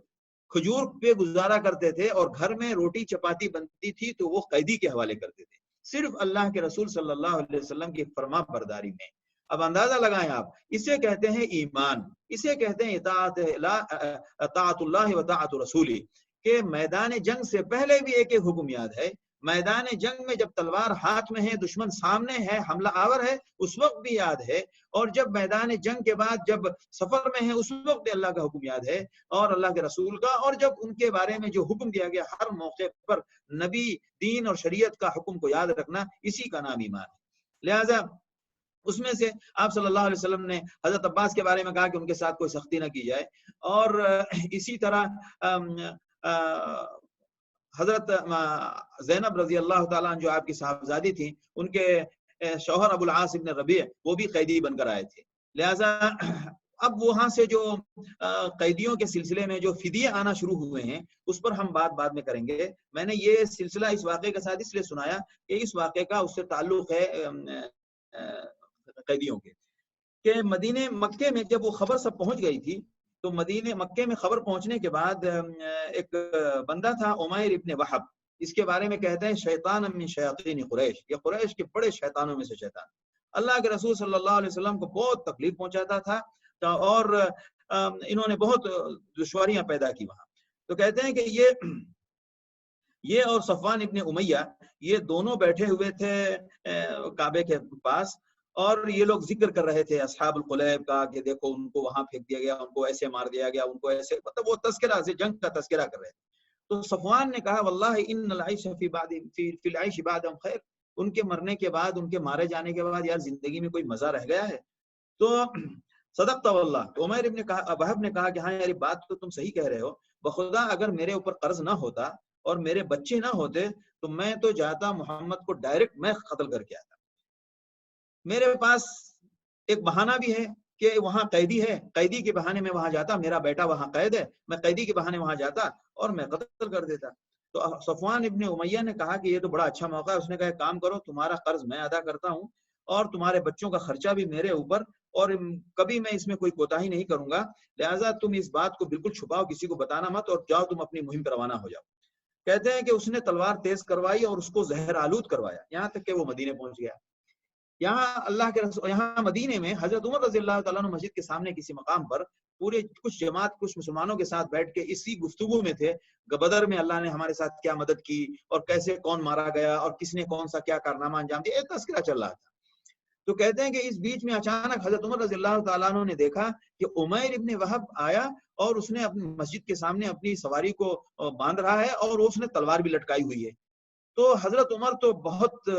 کھجور پہ گزارا کرتے تھے، اور گھر میں روٹی چپاتی بنتی تھی تو وہ قیدی کے حوالے کرتے تھے، صرف اللہ کے رسول صلی اللہ علیہ وسلم کی فرما برداری میں۔ اب اندازہ لگائیں آپ، اسے کہتے ہیں ایمان، اسے کہتے ہیں اطاعت اللہ و اطاعت رسولی، کہ میدان جنگ سے پہلے بھی ایک حکم یاد ہے، میدان جنگ میں جب تلوار ہاتھ میں ہے، دشمن سامنے ہے، حملہ آور ہے، اس وقت بھی یاد ہے، اور جب میدان جنگ کے بعد جب سفر میں ہے اس وقت بھی اللہ کا حکم یاد ہے اور اللہ کے رسول کا، اور جب ان کے بارے میں جو حکم دیا گیا ہر موقع پر نبی، دین اور شریعت کا حکم کو یاد رکھنا، اسی کا نام ایمان ہے۔ لہذا اس میں سے آپ صلی اللہ علیہ وسلم نے حضرت عباس کے بارے میں کہا کہ ان کے ساتھ کوئی سختی نہ کی جائے، اور اسی طرح حضرت زینب رضی اللہ تعالیٰ عنہ جو آپ کی صاحبزادی تھیں، ان کے شوہر ابو العاص ابن ربیع وہ بھی قیدی بن کر آئے تھے۔ لہذا اب وہاں سے جو قیدیوں کے سلسلے میں جو فدیے آنا شروع ہوئے ہیں اس پر ہم بعد میں کریں گے۔ میں نے یہ سلسلہ اس واقعے کے ساتھ اس لیے سنایا کہ اس واقعے کا اس سے تعلق ہے قیدیوں کے، کہ مکے میں جب وہ خبر سب پہنچ گئی تھی تو مکے میں خبر پہنچنے کے بعد ایک بندہ تھا عمیر ابن وحب، اس کے بارے میں کہتے ہیں شیطان من شیاطین قریش، یہ قریش کے بڑے شیطانوں میں سے شیطان، اللہ کے رسول صلی اللہ علیہ وسلم کو بہت تکلیف پہنچاتا تھا، اور انہوں نے بہت دشواریاں پیدا کی وہاں۔ تو کہتے ہیں کہ یہ اور صفوان ابن امیہ یہ دونوں بیٹھے ہوئے تھے کعبے کے پاس، اور یہ لوگ ذکر کر رہے تھے اصحاب القلیب کا کہ دیکھو ان کو وہاں پھینک دیا گیا، ان کو ایسے مار دیا گیا، ان کو ایسے، مطلب وہ تذکرہ سے جنگ کا تذکرہ کر رہے تھے۔ تو صفوان نے کہا واللہ ان العیش فی العیش بعد خیر، ان کے مرنے کے بعد، ان کے مارے جانے کے بعد یار زندگی میں کوئی مزہ رہ گیا ہے؟ تو صدقت واللہ، تو عمیر ابن وہب نے کہا کہ ہاں یار بات تو تم صحیح کہہ رہے ہو، بخدا اگر میرے اوپر قرض نہ ہوتا اور میرے بچے نہ ہوتے تو میں تو جاتا محمد کو ڈائریکٹ میں قتل کر کے آتا۔ میرے پاس ایک بہانہ بھی ہے کہ وہاں قیدی ہے، قیدی کے بہانے میں وہاں جاتا، میرا بیٹا وہاں قید ہے، میں قیدی کے بہانے وہاں جاتا اور میں قتل کر دیتا۔ تو صفوان ابن امیہ نے کہا کہ یہ تو بڑا اچھا موقع ہے، اس نے کہا ایک کام کرو، تمہارا قرض میں ادا کرتا ہوں اور تمہارے بچوں کا خرچہ بھی میرے اوپر، اور کبھی میں اس میں کوئی کوتاہی نہیں کروں گا، لہٰذا تم اس بات کو بالکل چھپاؤ، کسی کو بتانا مت، اور جاؤ تم اپنی مہم پر روانہ ہو جاؤ۔ کہتے ہیں کہ اس نے تلوار تیز کروائی اور اس کو زہر آلود کروایا، یہاں تک کہ وہ مدینے پہنچ گیا۔ یہاں مدینے میں حضرت عمر رضی اللہ تعالیٰ عنہ مسجد کے سامنے کسی مقام پر پورے کچھ مسلمانوں کے ساتھ بیٹھ کے اسی گفتگو میں تھے، بدر میں اللہ نے ہمارے ساتھ کیا مدد کی، اور کیسے کون مارا گیا، اور کس نے کون سا کیا کارنامہ انجام دیا، ایک تذکرہ چل رہا تھا۔ تو کہتے ہیں کہ اس بیچ میں اچانک حضرت عمر رضی اللہ تعالیٰ عنہ نے دیکھا کہ عمیر ابن وہب آیا اور اس نے اپنی مسجد کے سامنے اپنی سواری کو باندھ رہا ہے، اور اس نے تلوار بھی لٹکائی ہوئی ہے۔ تو حضرت عمر تو بہت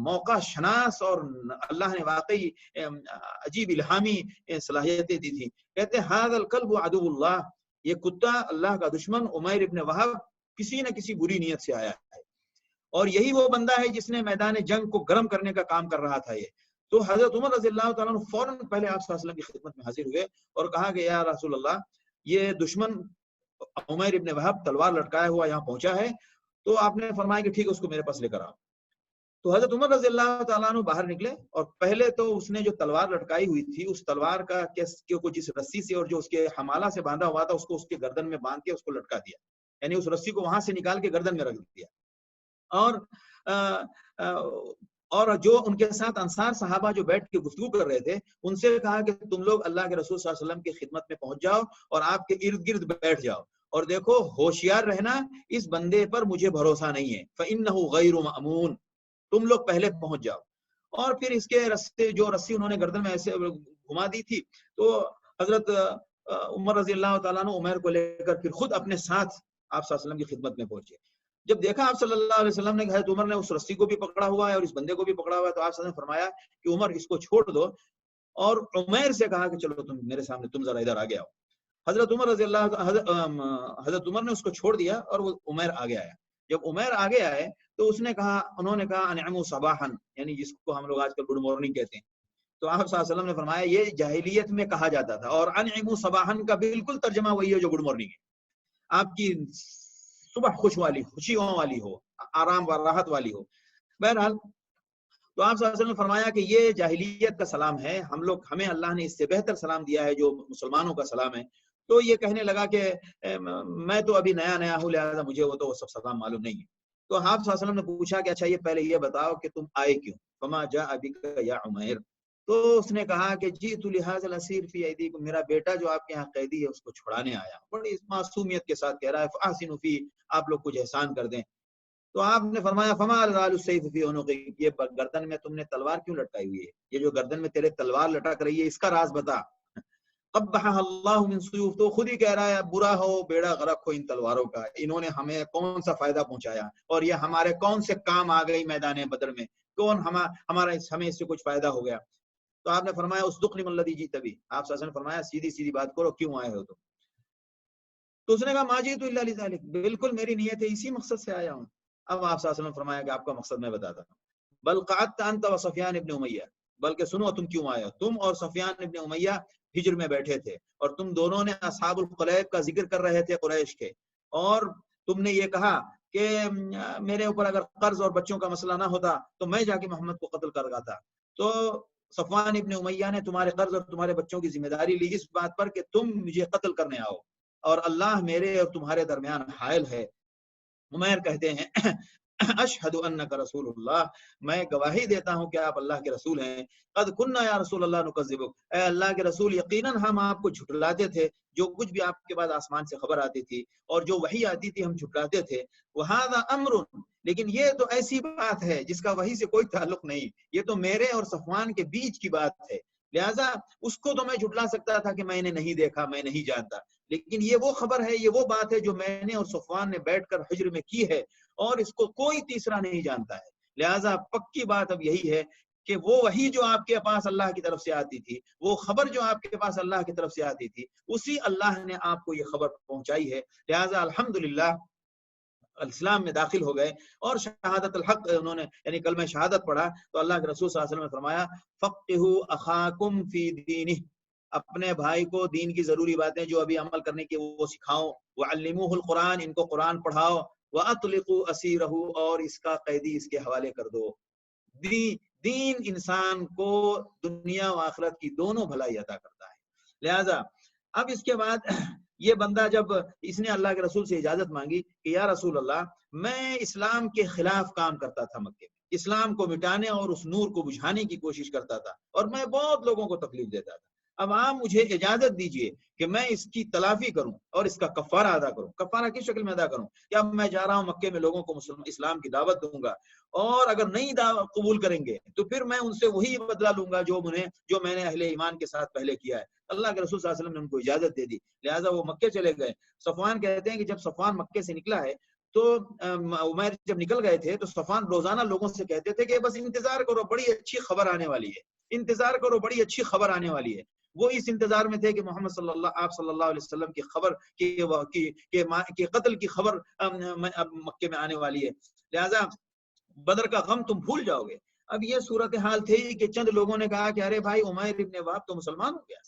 موقع شناس، اور اللہ نے واقعی عجیب الہامی صلاحیتیں دی تھی۔ کہتے ہیں ھذا الکلب عدو اللہ، یہ کتا اللہ کا دشمن عمیر ابن وہب کسی نہ کسی بری نیت سے آیا ہے، اور یہی وہ بندہ ہے جس نے میدان جنگ کو گرم کرنے کا کام کر رہا تھا یہ۔ تو حضرت عمر رضی اللہ تعالیٰ عنہ فوراً پہلے آپ صلی اللہ علیہ وسلم کی خدمت میں حاضر ہوئے اور کہا کہ یا رسول اللہ، یہ دشمن عمیر ابن وہب تلوار لٹکایا ہوا یہاں پہنچا ہے۔ تو آپ نے فرمایا کہ ٹھیک ہے، اس کو میرے پاس لے کر آؤ۔ تو حضرت عمر رضی اللہ تعالیٰ عنہ باہر نکلے، اور پہلے تو اس نے جو تلوار لٹکائی ہوئی تھی، اس تلوار کا جس رسی سے اور جو اس کے حمالہ سے باندھا ہوا تھا، اس کو اس کے گردن میں باندھ کے اس کو لٹکا دیا، یعنی اس رسی کو وہاں سے نکال کے گردن میں رکھ دیا۔ اور جو ان کے ساتھ انصار صحابہ جو بیٹھ کے گفتگو کر رہے تھے، ان سے کہا کہ تم لوگ اللہ کے رسول صلی اللہ علیہ وسلم کی خدمت میں پہنچ جاؤ اور آپ کے ارد گرد بیٹھ جاؤ، اور دیکھو ہوشیار رہنا، اس بندے پر مجھے بھروسہ نہیں ہے، فَإِنَّهُ غَيْرُ مَأْمُونَ، تم لوگ پہلے پہنچ جاؤ۔ اور پھر اس کے رسی انہوں نے گردن میں ایسے گھما دی تھی، تو حضرت عمر رضی اللہ تعالیٰ عنہ عمیر کو لے کر پھر خود اپنے ساتھ آپ صلی اللہ علیہ وسلم کی خدمت میں پہنچے۔ جب دیکھا آپ صلی اللہ علیہ وسلم نے کہ حضرت عمر نے اس رسی کو بھی پکڑا ہوا ہے اور اس بندے کو بھی پکڑا ہوا ہے، تو آپ صلی اللہ علیہ وسلم نے فرمایا کہ عمر اس کو چھوڑ دو، اور عمیر سے کہا کہ چلو تم میرے سامنے، تم ذرا ادھر آگے آؤ۔ حضرت عمر رضی اللہ حضرت عمر نے اس کو چھوڑ دیا اور وہ عمیر آگے آیا۔ جب عمیر آگے آئے تو انہوں نے کہا انعموا صباحا، یعنی جس کو ہم لوگ آج کل گڈ مارننگ کہتے ہیں۔ تو آپ صلی اللہ علیہ وسلم نے فرمایا یہ جاہلیت میں کہا جاتا تھا، اور انعموا صباحا کا بالکل ترجمہ وہی ہے جو گڈ مارننگ ہے، آپ کی صبح خوشیوں والی ہو، آرام و راحت والی ہو۔ بہرحال تو آپ صلی اللہ علیہ وسلم نے فرمایا کہ یہ جاہلیت کا سلام ہے، ہمیں اللہ نے اس سے بہتر سلام دیا ہے جو مسلمانوں کا سلام ہے۔ تو یہ کہنے لگا کہ میں تو ابھی نیا ہوں، لہٰذا مجھے وہ سب سلام معلوم نہیں ہے۔ تو آپ صلی اللہ علیہ وسلم نے پوچھا کہ اچھا یہ پہلے یہ بتاؤ کہ تم آئے کیوں؟ فما جاء بک یا عمیر، تو اس نے کہا کہ جئت لہذا الاسیر فی ایدیکم، میرا بیٹا جو آپ کے یہاں قیدی ہے اس کو چھڑانے آیا۔ بڑی معصومیت کے ساتھ کہہ رہا ہے فاحسنوا فی، آپ لوگ کچھ احسان کر دیں۔ تو آپ نے فرمایا فما رال السیف فی عنقک، یہ گردن میں تم نے تلوار کیوں لٹکائی ہوئی ہے؟ یہ جو گردن میں تیرے تلوار لٹک رہی ہے اس کا راز بتا۔ قبحها اللہ من سیوف، تو خود ہی کہہ رہا ہے برا ہو بیڑا غرق ہو ان تلواروں کا، انہوں نے ہمیں کون سا فائدہ پہنچایا، اور یہ ہمارے کون سے کام آ گئی میدان بدر میں، ہمیں اس سے کچھ فائدہ ہو گیا۔ تو آپ نے فرمایا اصدق لمن الذی جئت بہ، آپ صلی اللہ علیہ وسلم نے فرمایا سیدھی بات کرو، کیوں آئے ہو تم؟ تو اس نے کہا ما جئت الا لذلک، بالکل میری نیت ہے اسی مقصد سے آیا ہوں۔ اب آپ صلی اللہ علیہ وسلم نے فرمایا کہ آپ کا مقصد میں بتاتا ہوں۔ بل قعدت انت وسفیان ابن امیہ، بلکہ سنو تم کیوں آئے ہو، تم اور سفیان ابن امیہ ہجر میں بیٹھے تھے، اور تم دونوں نے اصحاب القلیب کا ذکر کر رہے تھے قریش کے، اور تم نے یہ کہا کہ میرے اوپر اگر قرض اور بچوں کا مسئلہ نہ ہوتا تو میں جا کے محمد کو قتل کر گاتا۔ تو صفوان ابن امیہ نے تمہارے قرض اور تمہارے بچوں کی ذمہ داری لی اس بات پر کہ تم مجھے قتل کرنے آؤ، اور اللہ میرے اور تمہارے درمیان حائل ہے۔ عمیر کہتے ہیں اشہد انک رسول اللہ، میں گواہی دیتا ہوں کہ آپ اللہ کے رسول ہیں۔ قد کننا یا رسول اللہ نکذبک، اے اللہ کے رسول یقیناً ہم آپ کو جھٹلاتے تھے، جو کچھ بھی آپ کے بعد آسمان سے خبر آتی تھی اور جو وحی آتی تھی ہم جھٹلاتے تھے۔ وہذا امر، لیکن یہ تو ایسی بات ہے جس کا وحی سے کوئی تعلق نہیں، یہ تو میرے اور صفوان کے بیچ کی بات ہے، لہٰذا اس کو تو میں جھٹلا سکتا تھا کہ میں نے نہیں دیکھا، میں نہیں جانتا، لیکن یہ وہ خبر ہے، یہ وہ بات ہے جو میں نے اور صفوان نے بیٹھ کر حجر میں کی ہے، اور اس کو کوئی تیسرا نہیں جانتا ہے۔ لہٰذا پکی بات اب یہی ہے کہ وہ وحی جو آپ کے پاس اللہ کی طرف سے آتی تھی، وہ خبر جو آپ کے پاس اللہ کی طرف سے آتی تھی، اسی اللہ نے آپ کو یہ خبر پہنچائی ہے۔ لہٰذا الحمدللہ اسلام میں داخل ہو گئے، اور شہادت الحق انہوں نے یعنی کلمہ شہادت پڑھا، تو اللہ کے رسول صلی اللہ علیہ وسلم نے فرمایا فقہوا اخاکم فی دینہ، اپنے بھائی کو دین کی ضروری باتیں جو ابھی عمل کرنے کی وہ سکھاؤ، وعلموہ القرآن، ان کو قرآن پڑھاؤ، وَأَطْلِقُوا أَسِيرَهُ، اور اس کا قیدی اس کے حوالے کر دو۔ دین انسان کو دنیا و آخرت کی دونوں بھلائی عطا کرتا ہے۔ لہذا اب اس کے بعد یہ بندہ جب اس نے اللہ کے رسول سے اجازت مانگی کہ یا رسول اللہ میں اسلام کے خلاف کام کرتا تھا مکے میں، اسلام کو مٹانے اور اس نور کو بجھانے کی کوشش کرتا تھا اور میں بہت لوگوں کو تکلیف دیتا تھا، اب آپ مجھے اجازت دیجئے کہ میں اس کی تلافی کروں اور اس کا کفارہ ادا کروں۔ کفارہ کس شکل میں ادا کروں؟ کہ اب میں جا رہا ہوں مکے میں لوگوں کو اسلام کی دعوت دوں گا، اور اگر نہیں قبول کریں گے تو پھر میں ان سے وہی بدلہ لوں گا جو میں نے اہل ایمان کے ساتھ پہلے کیا ہے۔ اللہ کے رسول صلی اللہ علیہ وسلم نے ان کو اجازت دے دی، لہٰذا وہ مکے چلے گئے۔ صفوان کہتے ہیں کہ جب صفوان مکے سے نکلا ہے تو عمیر جب نکل گئے تھے تو صفوان روزانہ لوگوں سے کہتے تھے کہ بس انتظار کرو، بڑی اچھی خبر آنے والی ہے، انتظار کرو، بڑی اچھی خبر آنے والی ہے۔ وہ اس انتظار میں تھے کہ محمد آپ صلی اللہ علیہ وسلم کی خبر کہ قتل کی خبر اب مکے میں آنے والی ہے، لہذا بدر کا غم تم بھول جاؤ گے۔ اب یہ صورتحال تھی کہ چند لوگوں نے کہا کہ ارے بھائی عمیر ابن وہب تو مسلمان ہو گیا،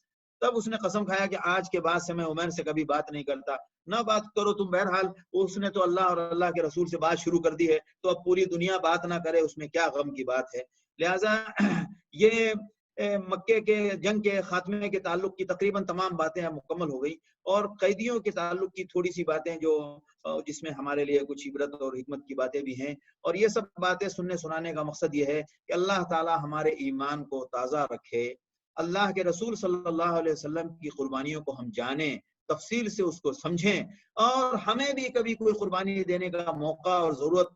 تب اس نے قسم کھایا کہ آج کے بعد سے میں عمیر سے کبھی بات نہیں کرتا، نہ بات کرو تم۔ بہرحال اس نے تو اللہ اور اللہ کے رسول سے بات شروع کر دی ہے تو اب پوری دنیا بات نہ کرے، اس میں کیا غم کی بات ہے۔ لہذا یہ مکے کے جنگ کے خاتمے کے تعلق کی تقریباً تمام باتیں مکمل ہو گئی، اور قیدیوں کے تعلق کی تھوڑی سی باتیں جو جس میں ہمارے لیے کچھ عبرت اور حکمت کی باتیں بھی ہیں، اور یہ سب باتیں سننے سنانے کا مقصد یہ ہے کہ اللہ تعالی ہمارے ایمان کو تازہ رکھے، اللہ کے رسول صلی اللہ علیہ وسلم کی قربانیوں کو ہم جانیں، تفصیل سے اس کو سمجھیں، اور ہمیں بھی کبھی کوئی قربانی دینے کا موقع اور ضرورت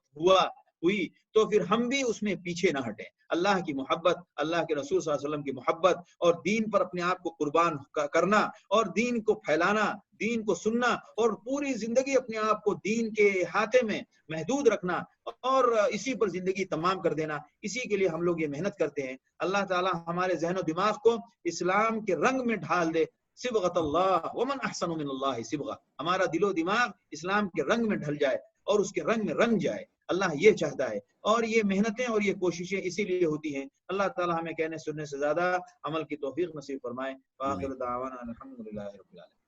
ہوئی تو پھر ہم بھی اس میں پیچھے نہ ہٹیں۔ اللہ کی محبت، اللہ کے رسول صلی اللہ علیہ وسلم کی محبت اور دین پر اپنے آپ کو قربان کرنا اور دین کو پھیلانا، دین کو سننا اور پوری زندگی اپنے آپ کو دین کے احاطے میں محدود رکھنا اور اسی پر زندگی تمام کر دینا، اسی کے لیے ہم لوگ یہ محنت کرتے ہیں۔ اللہ تعالی ہمارے ذہن و دماغ کو اسلام کے رنگ میں ڈھال دے۔ صبغۃ اللہ ومن احسن من اللہ صبغہ، ہمارا دل و دماغ اسلام کے رنگ میں ڈھل جائے اور اس کے رنگ میں رنگ جائے، اللہ یہ چاہتا ہے، اور یہ محنتیں اور یہ کوششیں اسی لیے ہوتی ہیں۔ اللہ تعالی ہمیں کہنے سننے سے زیادہ عمل کی توفیق نصیب فرمائے۔ وآخر دعوانا الحمدللہ رب العالمین۔